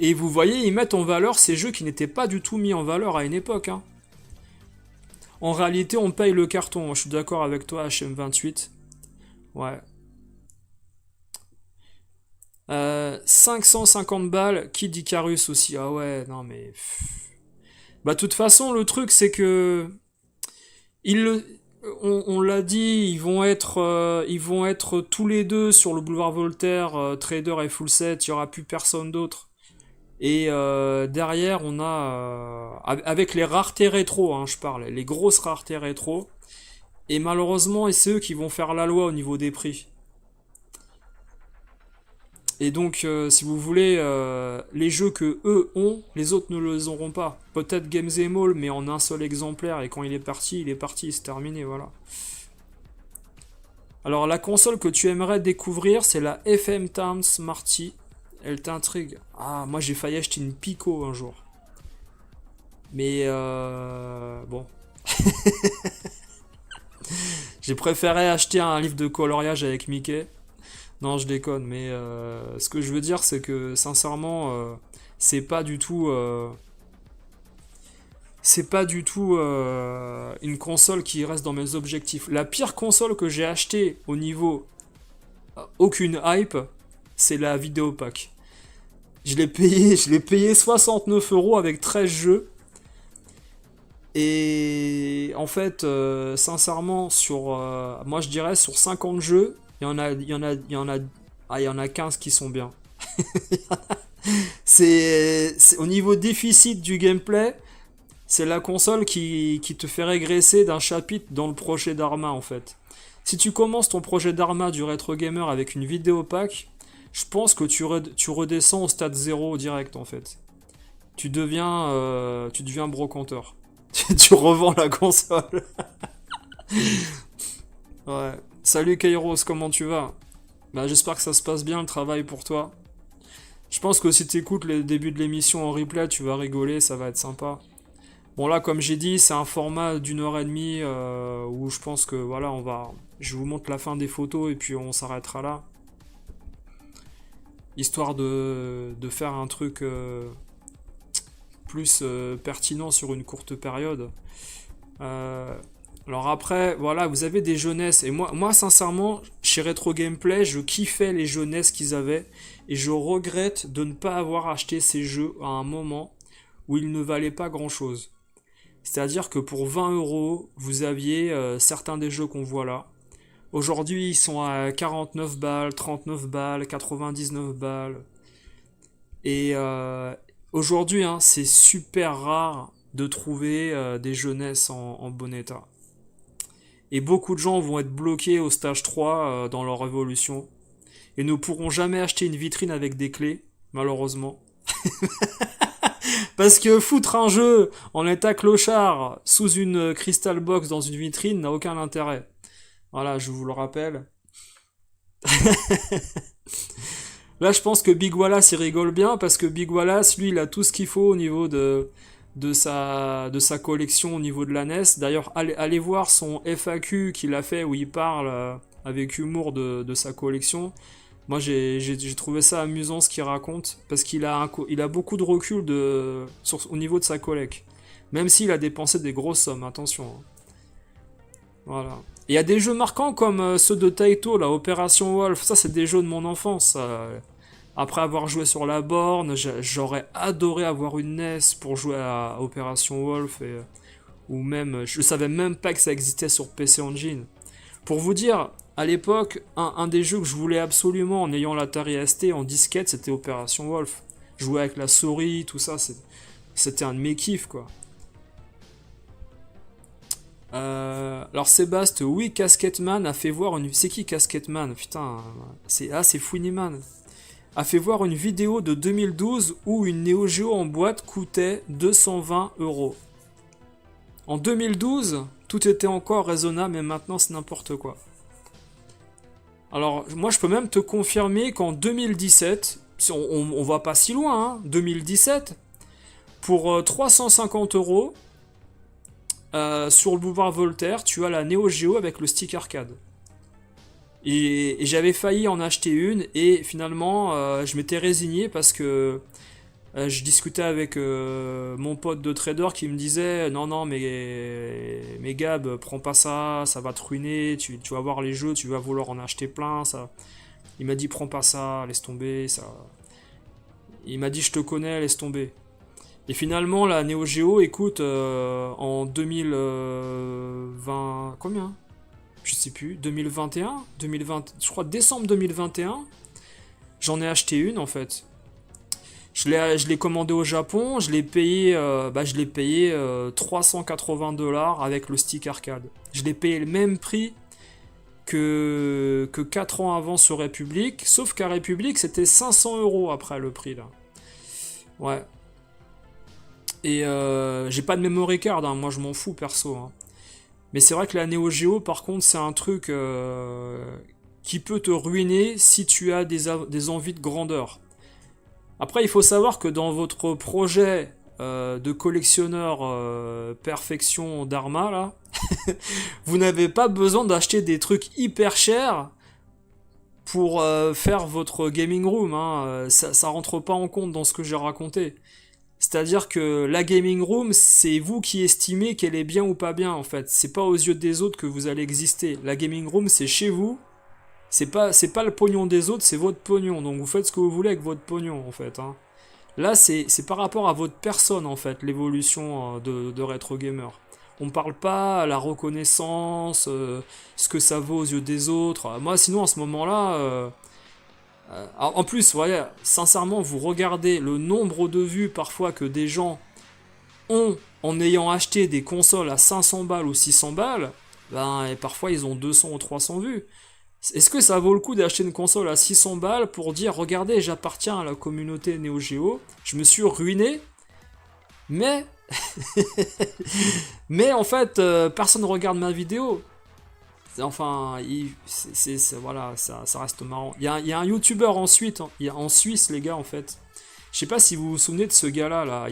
Et vous voyez, ils mettent en valeur ces jeux qui n'étaient pas du tout mis en valeur à une époque. Hein. En réalité, on paye le carton. Je suis d'accord avec toi, HM28. Ouais. 550 balles, Kid Icarus aussi. Ah ouais, non mais... Bah, de toute façon, le truc, c'est que... Ils le... On l'a dit, ils vont être tous les deux sur le boulevard Voltaire, Trader et Full Set, il n'y aura plus personne d'autre. Et derrière, on a, avec les raretés rétro, hein, je parle, les grosses raretés rétro, et malheureusement, c'est eux qui vont faire la loi au niveau des prix. Et donc, si vous voulez, les jeux que eux ont, les autres ne les auront pas. Peut-être Games Mall, mais en un seul exemplaire, et quand il est parti, c'est terminé, voilà. Alors, la console que tu aimerais découvrir, c'est la FM Town Smarty. Elle t'intrigue. Ah, moi j'ai failli acheter une Pico un jour. Mais bon. J'ai préféré acheter un livre de coloriage avec Mickey. Non, je déconne, mais ce que je veux dire, c'est que sincèrement, c'est pas du tout, une console qui reste dans mes objectifs. La pire console que j'ai achetée au niveau aucune hype, c'est la Vidéopack. Je l'ai payé 69 € avec 13 jeux. Et en fait, sincèrement, moi je dirais sur 50 jeux, il y en a 15 qui sont bien. Au niveau déficit du gameplay, c'est la console qui te fait régresser d'un chapitre dans le projet d'Arma en fait. Si tu commences ton projet d'Arma du Retro Gamer avec une Vidéopack, je pense que tu redescends au stade 0 direct en fait. Tu deviens brocanteur. Tu revends la console. Ouais. Salut Kairos, comment tu vas? Bah, j'espère que ça se passe bien le travail pour toi. Je pense que si tu écoutes le début de l'émission en replay, tu vas rigoler, ça va être sympa. Bon là, comme j'ai dit, c'est un format d'1 h 30 où je pense que voilà, je vous montre la fin des photos et puis on s'arrêtera là. Histoire de faire un truc plus pertinent sur une courte période. Alors après, voilà, vous avez des jeunesses. Et moi sincèrement, chez Retro Gameplay, je kiffais les jeunesses qu'ils avaient. Et je regrette de ne pas avoir acheté ces jeux à un moment où ils ne valaient pas grand-chose. C'est-à-dire que pour 20 €, vous aviez certains des jeux qu'on voit là. Aujourd'hui, ils sont à 49 balles, 39 balles, 99 balles. Et aujourd'hui, hein, c'est super rare de trouver des jeunesses en bon état. Et beaucoup de gens vont être bloqués au stage 3 dans leur évolution et ne pourront jamais acheter une vitrine avec des clés, malheureusement. Parce que foutre un jeu en état clochard sous une crystal box dans une vitrine n'a aucun intérêt. Voilà, je vous le rappelle. Là, je pense que Big Wallace, il rigole bien parce que Big Wallace, lui, il a tout ce qu'il faut au niveau de sa collection au niveau de la NES. D'ailleurs, allez voir son FAQ qu'il a fait où il parle avec humour de sa collection. Moi, j'ai trouvé ça amusant ce qu'il raconte parce il a beaucoup de recul au niveau de sa collecte. Même s'il a dépensé des grosses sommes, attention, hein. Voilà. Il y a des jeux marquants comme ceux de Taito, la Opération Wolf. Ça, c'est des jeux de mon enfance. Après avoir joué sur la borne, j'aurais adoré avoir une NES pour jouer à Opération Wolf. Ou même, je savais même pas que ça existait sur PC Engine. Pour vous dire, à l'époque, un des jeux que je voulais absolument en ayant l'Atari ST en disquette, c'était Opération Wolf. Jouer avec la souris, tout ça, c'était un de mes kiffs, quoi. Alors Sébastien, oui, Casketman a fait voir une... C'est qui Casketman? Putain, c'est Funiman. A fait voir une vidéo de 2012 où une Neo Geo en boîte coûtait 220 euros. En 2012, tout était encore raisonnable, mais maintenant c'est n'importe quoi. Alors, moi je peux même te confirmer qu'en 2017, on va pas si loin, hein, 2017, pour 350 euros, sur le boulevard Voltaire, tu as la Neo Geo avec le stick arcade. Et j'avais failli en acheter une, et finalement, je m'étais résigné parce que je discutais avec mon pote de trader qui me disait non, non, mais Gab, prends pas ça, ça va te ruiner, tu vas voir les jeux, tu vas vouloir en acheter plein. Ça. Il m'a dit prends pas ça, laisse tomber. Ça. Il m'a dit je te connais, laisse tomber. Et finalement, la Neo Geo, écoute, en 2020... Combien? Je sais plus, 2021 2020, je crois décembre 2021, j'en ai acheté une en fait. Je l'ai commandé au Japon, je l'ai payé, 380 $ avec le stick arcade. Je l'ai payé le même prix que 4 ans avant sur République, sauf qu'à République c'était 500 € après le prix là. Ouais. Et j'ai pas de memory card, hein, moi je m'en fous perso, hein. Mais c'est vrai que la Neo Geo, par contre, c'est un truc qui peut te ruiner si tu as des envies de grandeur. Après, il faut savoir que dans votre projet de collectionneur perfection d'Arma, là, vous n'avez pas besoin d'acheter des trucs hyper chers pour faire votre gaming room, hein. Ça rentre pas en compte dans ce que j'ai raconté. C'est-à-dire que la gaming room, c'est vous qui estimez qu'elle est bien ou pas bien, en fait. C'est pas aux yeux des autres que vous allez exister. La gaming room, c'est chez vous. C'est pas le pognon des autres, c'est votre pognon. Donc vous faites ce que vous voulez avec votre pognon, en fait, hein. Là, c'est par rapport à votre personne, en fait, l'évolution de Retro Gamer. On parle pas à la reconnaissance, ce que ça vaut aux yeux des autres. Moi, sinon, à ce moment-là... en plus, voyez, sincèrement, vous regardez le nombre de vues parfois que des gens ont en ayant acheté des consoles à 500 balles ou 600 balles, ben, et parfois ils ont 200 ou 300 vues. Est-ce que ça vaut le coup d'acheter une console à 600 balles pour dire, regardez, j'appartiens à la communauté Neo Geo, je me suis ruiné, mais... mais en fait, personne ne regarde ma vidéo. Enfin, voilà, ça reste marrant. Il y a un youtubeur ensuite, hein, en Suisse, les gars, en fait. Je sais pas si vous vous souvenez de ce gars-là, là.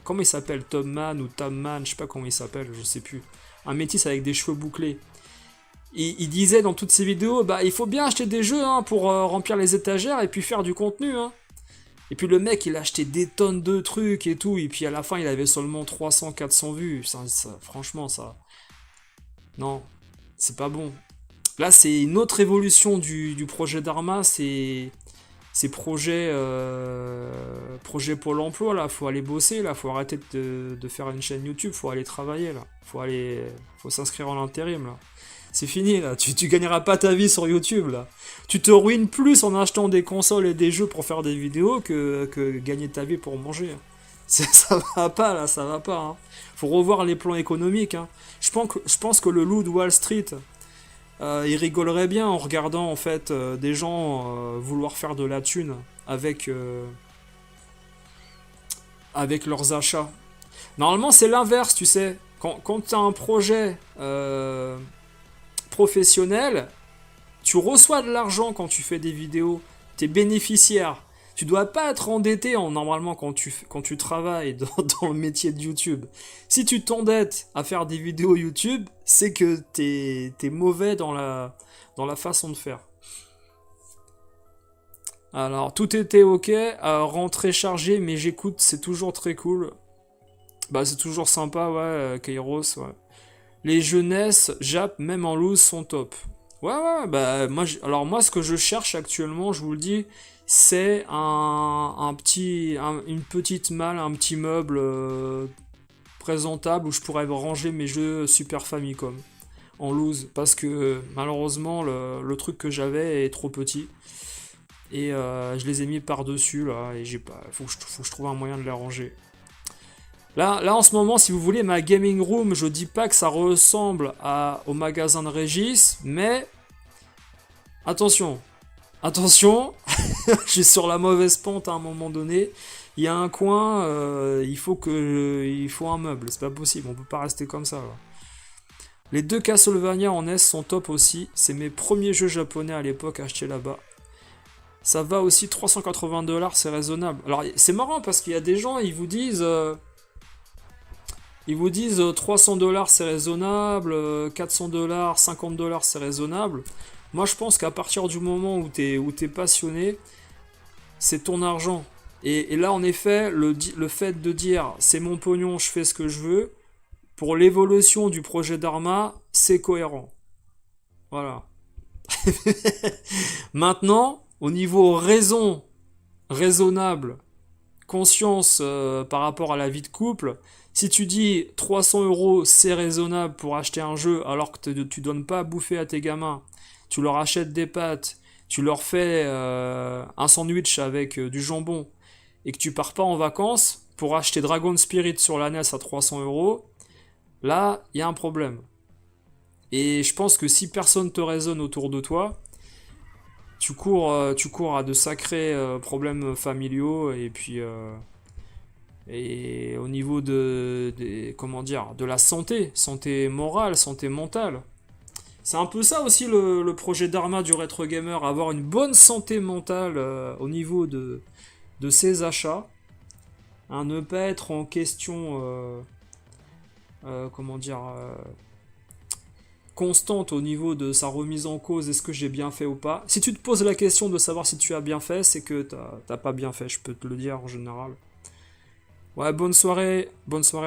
Comment il s'appelle? Tom Man ou Tom Man, je sais pas comment il s'appelle, je sais plus. Un métis avec des cheveux bouclés. Il disait dans toutes ses vidéos, bah, il faut bien acheter des jeux, hein, pour remplir les étagères et puis faire du contenu, hein. Et puis le mec, il a acheté des tonnes de trucs et tout, et puis à la fin, il avait seulement 300, 400 vues. Franchement, ça... Non, c'est pas bon. Là, c'est une autre évolution du projet d'Arma, c'est projet Pôle emploi, là. Faut aller bosser, là. Faut arrêter de faire une chaîne YouTube, faut aller travailler, là. Faut s'inscrire en intérim, là. C'est fini, là. Tu gagneras pas ta vie sur YouTube, là. Tu te ruines plus en achetant des consoles et des jeux pour faire des vidéos que gagner ta vie pour manger. Ça va pas là, ça va pas. Hein. Faut revoir les plans économiques. Hein. Je pense que le loup de Wall Street, il rigolerait bien en regardant en fait des gens vouloir faire de la thune avec, avec leurs achats. Normalement, c'est l'inverse, tu sais. Quand tu as un projet professionnel, tu reçois de l'argent quand tu fais des vidéos. Tu es bénéficiaire. Tu dois pas être endetté normalement quand tu travailles dans le métier de YouTube. Si tu t'endettes à faire des vidéos YouTube, c'est que t'es mauvais dans la façon de faire. Alors, tout était ok, rentrée chargée, mais j'écoute, c'est toujours très cool. Bah, c'est toujours sympa, ouais, Kairos, ouais. Les jeunesses, Jap, même en loose, sont top. Ouais, ouais, bah, alors moi, ce que je cherche actuellement, je vous le dis, c'est une petite malle, un petit meuble présentable où je pourrais ranger mes jeux Super Famicom en loose. Parce que malheureusement, le truc que j'avais est trop petit. Et je les ai mis par-dessus, là, et j'ai pas. Faut que je trouve un moyen de les ranger. Là, en ce moment, si vous voulez, ma gaming room, je dis pas que ça ressemble au magasin de Régis, mais attention, attention, je suis sur la mauvaise pente à un moment donné. Il y a un coin, il faut un meuble, c'est pas possible, on peut pas rester comme ça. Là. Les deux Castlevania en S sont top aussi, c'est mes premiers jeux japonais à l'époque achetés là-bas. Ça va aussi, 380$, c'est raisonnable. Alors, c'est marrant parce qu'il y a des gens, ils vous disent 300$ c'est raisonnable, 400$, 50$ c'est raisonnable. Moi je pense qu'à partir du moment où t'es passionné, c'est ton argent. Et là en effet, le fait de dire c'est mon pognon, je fais ce que je veux, pour l'évolution du projet Dharma, c'est cohérent. Voilà. Maintenant, au niveau raisonnable, conscience par rapport à la vie de couple, si tu dis 300€ c'est raisonnable pour acheter un jeu alors que tu donnes pas à bouffer à tes gamins, tu leur achètes des pâtes, tu leur fais un sandwich avec du jambon et que tu pars pas en vacances pour acheter Dragon Spirit sur la NES à 300€, là il y a un problème. Et je pense que si personne te raisonne autour de toi, tu cours à de sacrés problèmes familiaux et au niveau comment dire, de la santé morale, santé mentale. C'est un peu ça aussi le projet Dharma du Retro Gamer, avoir une bonne santé mentale au niveau de ses achats, hein, ne pas être en question, comment dire, constante au niveau de sa remise en cause, est-ce que j'ai bien fait ou pas. Si tu te poses la question de savoir si tu as bien fait, c'est que t'as pas bien fait, je peux te le dire en général. Ouais, bonne soirée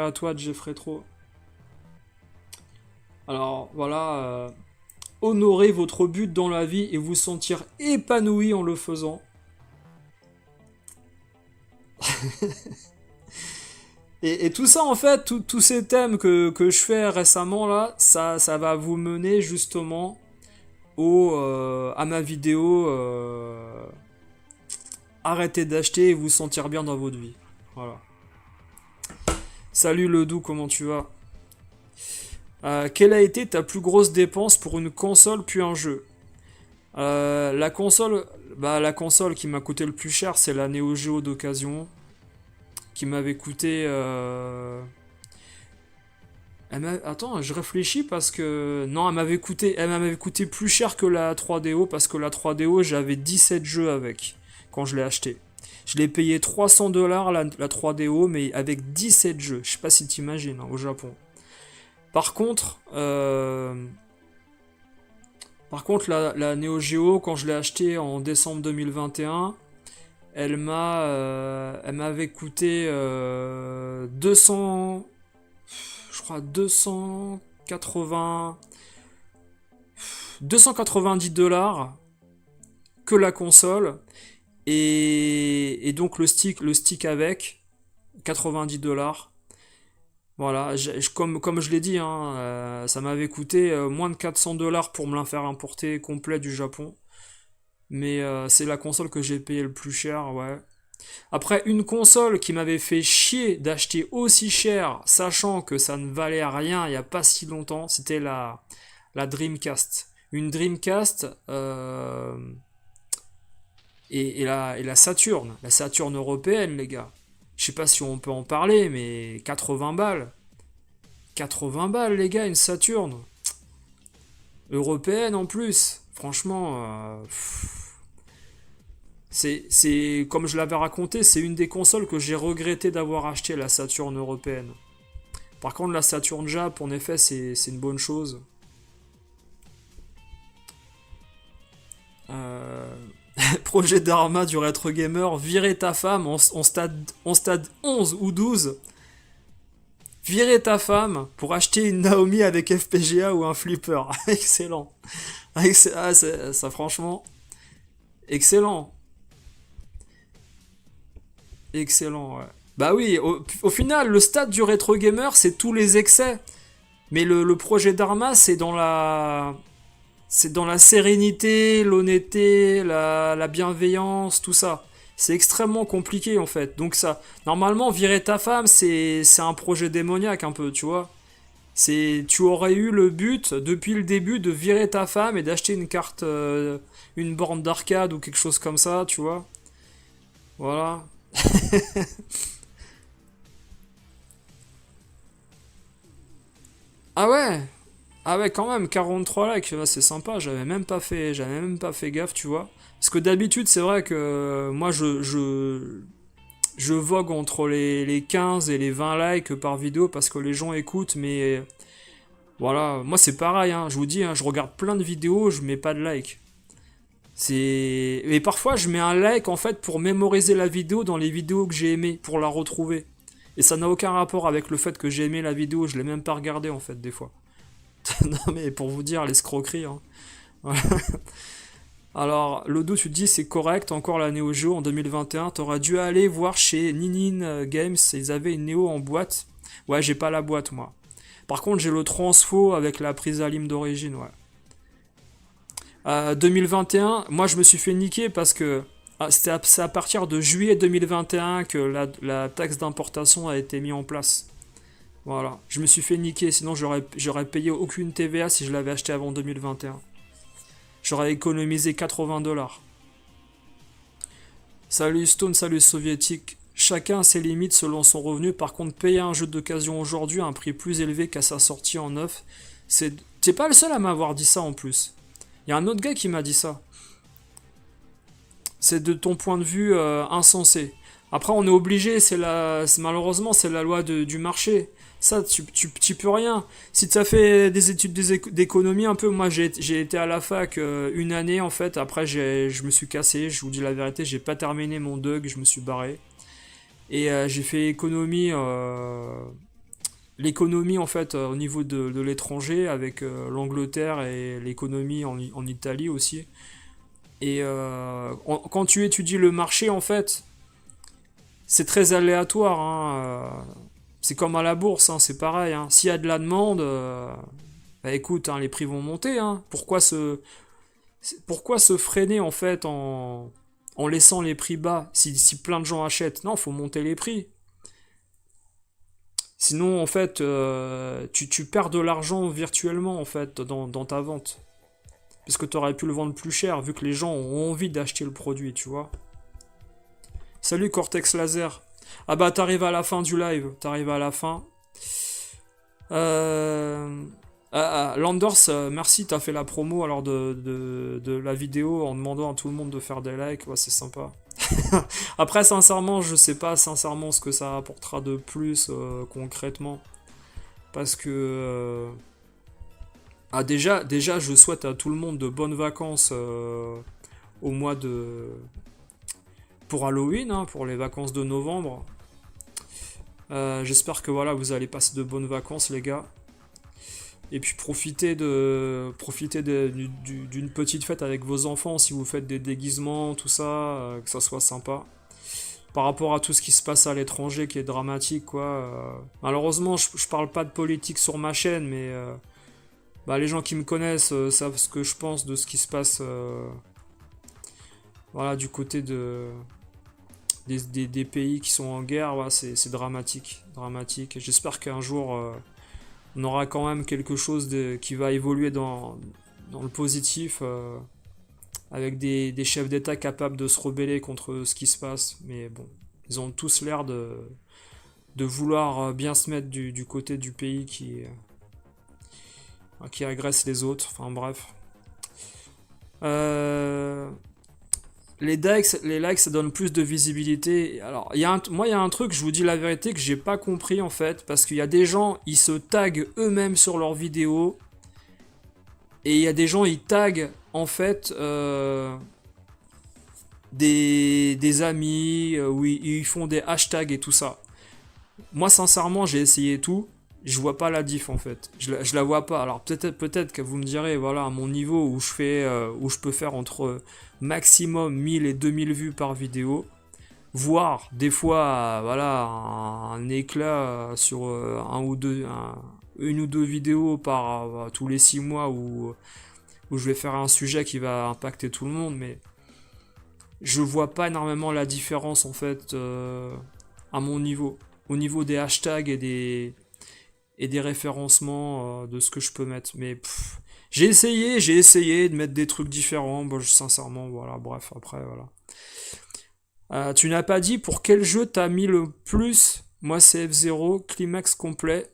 à toi, Jeffrey Tro. Alors voilà, honorez votre but dans la vie et vous sentir épanoui en le faisant. Et tout ça, en fait, tous ces thèmes que je fais récemment, là, ça va vous mener justement à ma vidéo arrêtez d'acheter et vous sentir bien dans votre vie. Voilà. Salut le doux, comment tu vas? Quelle a été ta plus grosse dépense pour une console puis un jeu? La console qui m'a coûté le plus cher, c'est la Neo Geo d'occasion, qui m'avait coûté. Attends, je réfléchis parce que non, elle m'avait coûté plus cher que la 3DO parce que la 3DO, j'avais 17 jeux avec quand je l'ai acheté. Je l'ai payé 300$ la 3DO, mais avec 17 jeux. Je sais pas si t'imagines, hein, au Japon. Par contre, la Neo Geo, quand je l'ai achetée en décembre 2021, elle m'avait coûté 200, je crois 290$ que la console et donc le stick avec 90$. Voilà, comme je l'ai dit, hein, ça m'avait coûté moins de 400$ pour me la faire importer complet du Japon. Mais c'est la console que j'ai payé le plus cher, ouais. Après, une console qui m'avait fait chier d'acheter aussi cher, sachant que ça ne valait rien il n'y a pas si longtemps, c'était la Dreamcast. Une Dreamcast et la Saturn. La Saturn européenne, les gars. Je sais pas si on peut en parler, mais 80 balles. 80 balles, les gars, une Saturn. Européenne en plus. Franchement, comme je l'avais raconté, c'est une des consoles que j'ai regretté d'avoir acheté, la Saturn européenne. Par contre, la Saturn Jap, en effet, c'est une bonne chose. Euh, Projet d'Arma du Retro Gamer, virer ta femme en stade 11 ou 12. Virer ta femme pour acheter une Naomi avec FPGA ou un flipper. Excellent. Ça, franchement, excellent. Excellent, ouais. Bah oui, au final, le stade du rétro gamer, c'est tous les excès. Mais le projet d'Arma, c'est dans la sérénité, l'honnêteté, la bienveillance, tout ça. C'est extrêmement compliqué en fait. Donc ça, normalement, virer ta femme, c'est un projet démoniaque un peu, tu vois. Tu aurais eu le but depuis le début de virer ta femme et d'acheter une carte, une borne d'arcade ou quelque chose comme ça, tu vois. Voilà. Ah ouais, ah ouais, quand même, 43 likes, c'est sympa, j'avais même pas fait gaffe, tu vois. Parce que d'habitude, c'est vrai que moi, je vogue entre les 15 et les 20 likes par vidéo parce que les gens écoutent, mais voilà, moi c'est pareil, hein, je vous dis, hein, je regarde plein de vidéos, je mets pas de like. Et parfois, je mets un like en fait pour mémoriser la vidéo dans les vidéos que j'ai aimées, pour la retrouver. Et ça n'a aucun rapport avec le fait que j'ai aimé la vidéo, je l'ai même pas regardée en fait, des fois. Non mais pour vous dire l'escroquerie, hein. Voilà. Alors, Lodo, tu te dis c'est correct, encore la Neo Geo en 2021. T'aurais dû aller voir chez Ninin Games, ils avaient une Neo en boîte. Ouais, j'ai pas la boîte moi. Par contre, j'ai le transfo avec la prise à lime d'origine, ouais. 2021, moi je me suis fait niquer parce que c'est à partir de juillet 2021 que la taxe d'importation a été mise en place. Voilà, je me suis fait niquer, sinon j'aurais payé aucune TVA si je l'avais acheté avant 2021. J'aurais économisé 80 dollars. Salut Stone, salut Soviétique. Chacun a ses limites selon son revenu. Par contre, payer un jeu d'occasion aujourd'hui à un prix plus élevé qu'à sa sortie en neuf, c'est. T'es pas le seul à m'avoir dit ça en plus. Il y a un autre gars qui m'a dit ça. C'est de ton point de vue insensé. Après, on est obligé, malheureusement, c'est la loi du marché. Ça, tu peux rien. Si tu as fait des études d'économie un peu, moi j'ai été à la fac une année en fait. Après, je me suis cassé, je vous dis la vérité, j'ai pas terminé mon DUG, je me suis barré. Et j'ai fait l'économie en fait au niveau de l'étranger avec l'Angleterre et l'économie en Italie aussi. Et quand tu étudies le marché, en fait, c'est très aléatoire, hein. C'est comme à la bourse, hein, c'est pareil, hein. S'il y a de la demande, bah écoute, hein, les prix vont monter, hein. Pourquoi se freiner en fait en laissant les prix bas si plein de gens achètent? Non, faut monter les prix. Sinon, en fait, tu perds de l'argent virtuellement en fait dans ta vente. Parce que tu aurais pu le vendre plus cher vu que les gens ont envie d'acheter le produit, tu vois. Salut Cortex Laser. Ah bah t'arrives à la fin du live, t'arrives à la fin. Landers, merci, t'as fait la promo alors de la vidéo en demandant à tout le monde de faire des likes, ouais c'est sympa. Après sincèrement je sais pas sincèrement ce que ça apportera de plus concrètement. Parce que déjà, je souhaite à tout le monde de bonnes vacances au mois de. Pour Halloween, hein, pour les vacances de novembre. J'espère que voilà, vous allez passer de bonnes vacances, les gars. Et puis d'une petite fête avec vos enfants si vous faites des déguisements, tout ça, que ça soit sympa. Par rapport à tout ce qui se passe à l'étranger qui est dramatique, quoi. Malheureusement, je parle pas de politique sur ma chaîne, mais bah, les gens qui me connaissent savent ce que je pense de ce qui se passe voilà, du côté des pays qui sont en guerre, ouais, c'est dramatique, dramatique. J'espère qu'un jour on aura quand même quelque chose qui va évoluer dans le positif, avec des chefs d'État capables de se rebeller contre ce qui se passe. Mais bon, ils ont tous l'air de vouloir bien se mettre du côté du pays qui agresse les autres. Enfin bref. Euh, les likes, ça donne plus de visibilité. Alors, moi, il y a un truc, je vous dis la vérité, que j'ai pas compris en fait, parce qu'il y a des gens, ils se taguent eux-mêmes sur leurs vidéos, et il y a des gens, ils taguent en fait des amis, où ils font des hashtags et tout ça. Moi, sincèrement, j'ai essayé tout. Je vois pas la diff en fait. Je la vois pas. Alors peut-être que vous me direz, voilà, à mon niveau où je peux faire entre maximum 1000 et 2000 vues par vidéo, voire des fois, voilà, un éclat sur une ou deux vidéos tous les 6 mois où je vais faire un sujet qui va impacter tout le monde, mais je vois pas énormément la différence en fait à mon niveau. Au niveau des hashtags et des référencements de ce que je peux mettre. Mais j'ai essayé de mettre des trucs différents. Bon, sincèrement, voilà, bref, après, voilà. Tu n'as pas dit pour quel jeu t'as mis le plus. Moi, c'est F0, Climax complet,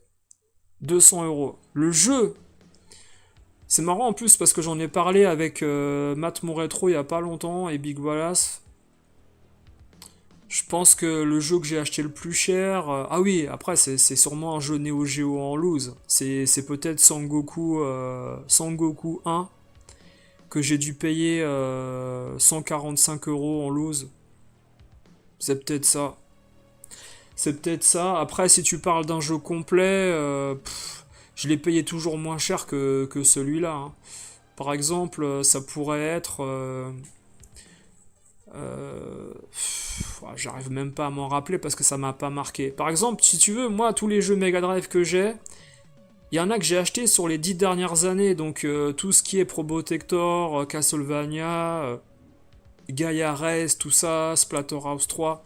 200 €. Le jeu, c'est marrant en plus parce que j'en ai parlé avec Matt Moretro il y a pas longtemps et Big Wallace. Je pense que le jeu que j'ai acheté le plus cher... ah oui, après, c'est sûrement un jeu Neo Geo en loose. C'est peut-être Sangoku 1 que j'ai dû payer 145 € en loose. C'est peut-être ça. C'est peut-être ça. Après, si tu parles d'un jeu complet, je l'ai payé toujours moins cher que celui-là, hein. Par exemple, ça pourrait être... j'arrive même pas à m'en rappeler parce que ça m'a pas marqué. Par exemple, si tu veux, moi, tous les jeux Mega Drive que j'ai, il y en a que j'ai acheté sur les 10 dernières années. Donc, tout ce qui est Probotector, Castlevania, Gaia Race, tout ça, Splatterhouse 3,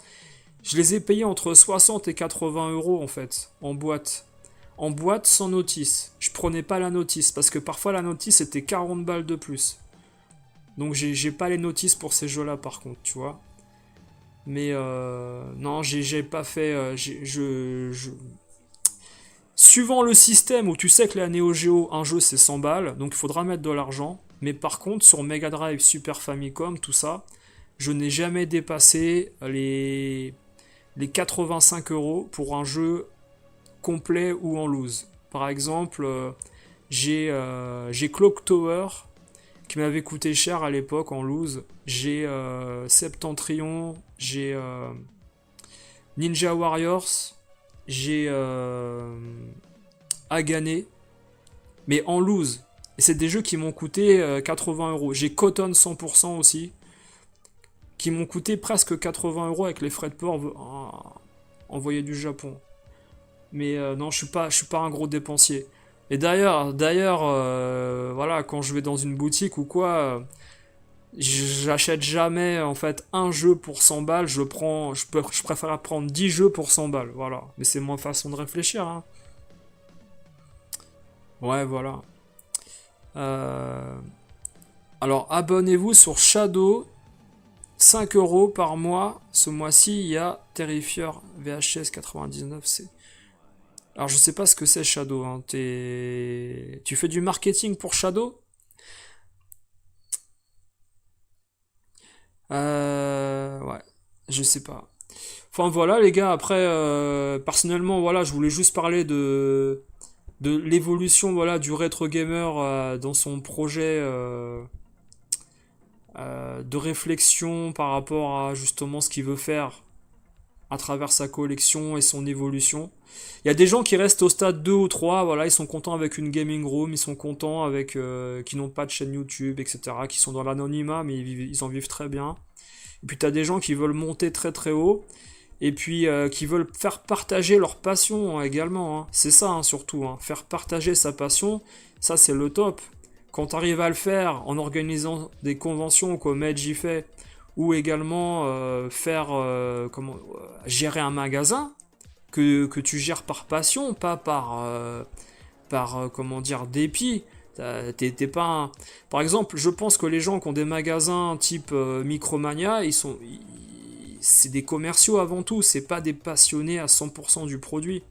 je les ai payés entre 60 et 80 € en fait, en boîte. En boîte sans notice. Je prenais pas la notice parce que parfois la notice était 40 balles de plus. Donc j'ai pas les notices pour ces jeux-là par contre, tu vois. Mais non, j'ai pas fait. Suivant le système où tu sais que la Neo Geo, un jeu c'est 100 balles, donc il faudra mettre de l'argent. Mais par contre, sur Mega Drive, Super Famicom, tout ça, je n'ai jamais dépassé les 85 € pour un jeu complet ou en loose. Par exemple, j'ai Clock Tower qui m'avait coûté cher à l'époque en loose. J'ai Septentrion, j'ai Ninja Warriors, j'ai Agane, mais en loose. Et c'est des jeux qui m'ont coûté 80 €. J'ai Cotton 100% aussi, qui m'ont coûté presque 80 € avec les frais de port envoyés du Japon. Mais non, je suis pas un gros dépensier. Et d'ailleurs, voilà, quand je vais dans une boutique ou quoi, j'achète jamais en fait un jeu pour 100 balles. Je préfère prendre 10 jeux pour 100 balles. Voilà. Mais c'est ma façon de réfléchir, hein. Ouais, voilà. Euh, Alors, abonnez-vous sur Shadow. 5 € par mois. Ce mois-ci, il y a Terrifier VHS 99. Alors, je sais pas ce que c'est Shadow, hein. Tu fais du marketing pour Shadow? Ouais, je sais pas. Enfin voilà les gars, après personnellement voilà, je voulais juste parler de l'évolution voilà du rétro gamer dans son projet de réflexion par rapport à justement ce qu'il veut faire à travers sa collection et son évolution. Il y a des gens qui restent au stade 2 ou 3, voilà, ils sont contents avec une gaming room, ils sont contents avec qui n'ont pas de chaîne YouTube, etc., qui sont dans l'anonymat, mais ils en vivent très bien. Et puis t'as des gens qui veulent monter très très haut, et puis qui veulent faire partager leur passion, hein, également, hein. C'est ça, hein, surtout, hein. Faire partager sa passion, ça c'est le top. Quand t'arrives à le faire en organisant des conventions comme Edge y fait, ou également gérer un magasin que tu gères par passion, pas comment dire, dépit. T'es pas Par exemple, je pense que les gens qui ont des magasins type Micromania, c'est des commerciaux avant tout, c'est pas des passionnés à 100% du produit.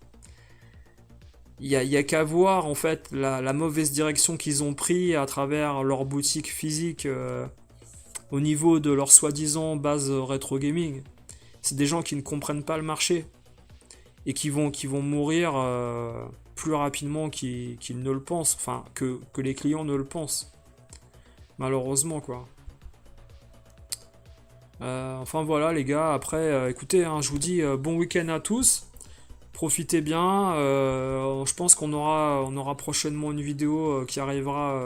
Il y a qu'à voir en fait la mauvaise direction qu'ils ont pris à travers leur boutique physique au niveau de leur soi-disant base rétro gaming. C'est des gens qui ne comprennent pas le marché et qui vont mourir plus rapidement qu'ils ne le pensent, enfin que les clients ne le pensent. Malheureusement quoi. Enfin voilà les gars, après écoutez, hein, je vous dis bon week-end à tous. Profitez bien. Je pense qu'on aura prochainement une vidéo qui arrivera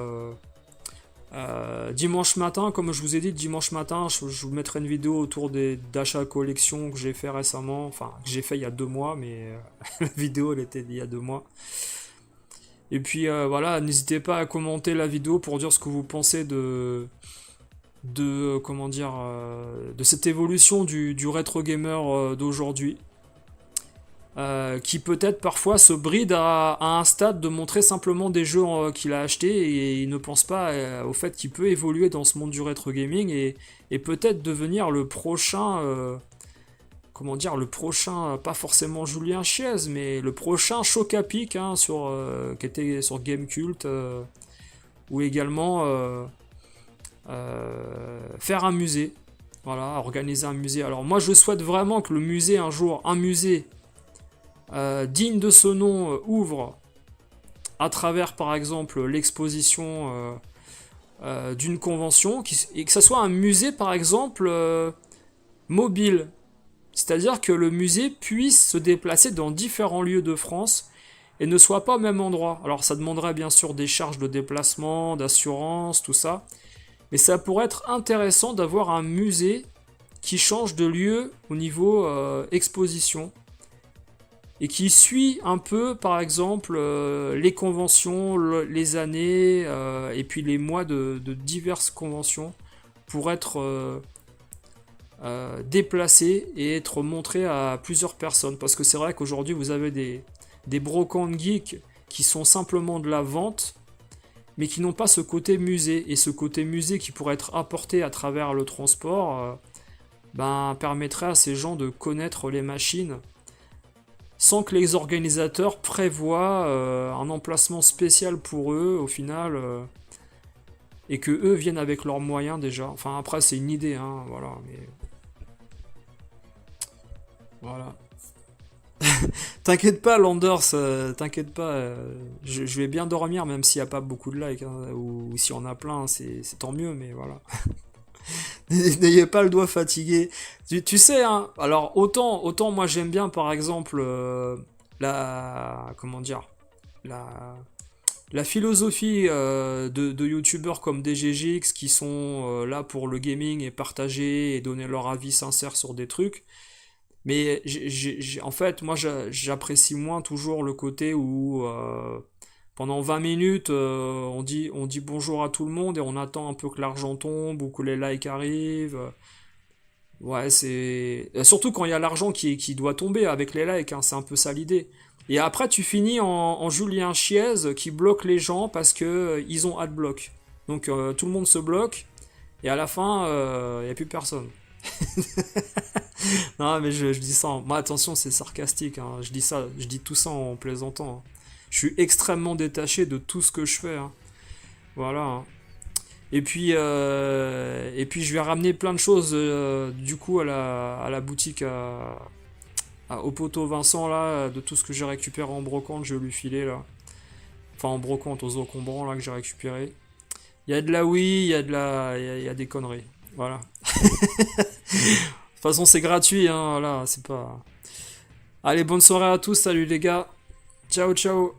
dimanche matin. Comme je vous ai dit, dimanche matin, je vous mettrai une vidéo autour d'achats collection que j'ai fait récemment. Enfin, que j'ai fait il y a 2 mois, mais la vidéo elle était il y a 2 mois. Et puis voilà, n'hésitez pas à commenter la vidéo pour dire ce que vous pensez comment dire, de cette évolution du rétro gamer d'aujourd'hui. Qui peut-être parfois se bride à un stade de montrer simplement des jeux qu'il a achetés et il ne pense pas au fait qu'il peut évoluer dans ce monde du rétro gaming et peut-être devenir le prochain, comment dire, le prochain, pas forcément Julien Chiez, mais le prochain Choc-à-Pic hein, qui était sur Gamecult ou également faire un musée. Voilà, organiser un musée. Alors moi je souhaite vraiment que le musée un jour, un musée digne de ce nom ouvre à travers par exemple l'exposition d'une convention et que ça soit un musée par exemple mobile, c'est-à-dire que le musée puisse se déplacer dans différents lieux de France et ne soit pas au même endroit. Alors ça demanderait bien sûr des charges de déplacement, d'assurance, tout ça, mais ça pourrait être intéressant d'avoir un musée qui change de lieu au niveau exposition et qui suit un peu, par exemple, les conventions, les années, et puis les mois de diverses conventions, pour être déplacé et être montré à plusieurs personnes. Parce que c'est vrai qu'aujourd'hui, vous avez des brocantes geeks qui sont simplement de la vente, mais qui n'ont pas ce côté musée. Et ce côté musée qui pourrait être apporté à travers le transport, permettrait à ces gens de connaître les machines sans que les organisateurs prévoient un emplacement spécial pour eux au final et que eux viennent avec leurs moyens déjà. Enfin après c'est une idée hein, voilà, mais voilà. T'inquiète pas Landers, t'inquiète pas, je vais bien dormir même s'il n'y a pas beaucoup de likes hein, ou si on a plein, c'est tant mieux mais voilà. N'ayez pas le doigt fatigué. Tu sais, hein, alors autant moi j'aime bien par exemple comment dire, la, la philosophie de youtubeurs comme DGGX qui sont là pour le gaming et partager et donner leur avis sincère sur des trucs. Mais en fait, moi j'apprécie moins toujours le côté où pendant 20 minutes on dit bonjour à tout le monde et on attend un peu que l'argent tombe ou que les likes arrivent. Ouais, c'est. Surtout quand il y a l'argent qui doit tomber avec les likes, hein, c'est un peu ça l'idée. Et après, tu finis en Julien Chiez qui bloque les gens parce que ils ont adblock. Donc tout le monde se bloque et à la fin, il n'y a plus personne. Non, mais je dis ça. Moi, attention, c'est sarcastique. Hein. Je dis tout ça en plaisantant. Hein. Je suis extrêmement détaché de tout ce que je fais. Hein. Voilà. Hein. Et puis je vais ramener plein de choses du coup à la boutique au poteau Vincent là, de tout ce que j'ai récupéré en brocante, je vais lui filer là. Enfin en brocante, aux encombrants là que j'ai récupéré. Il y a de la Wii, il y a il y a des conneries. Voilà. De toute façon c'est gratuit, hein, voilà, c'est pas. Allez, bonne soirée à tous, salut les gars. Ciao ciao.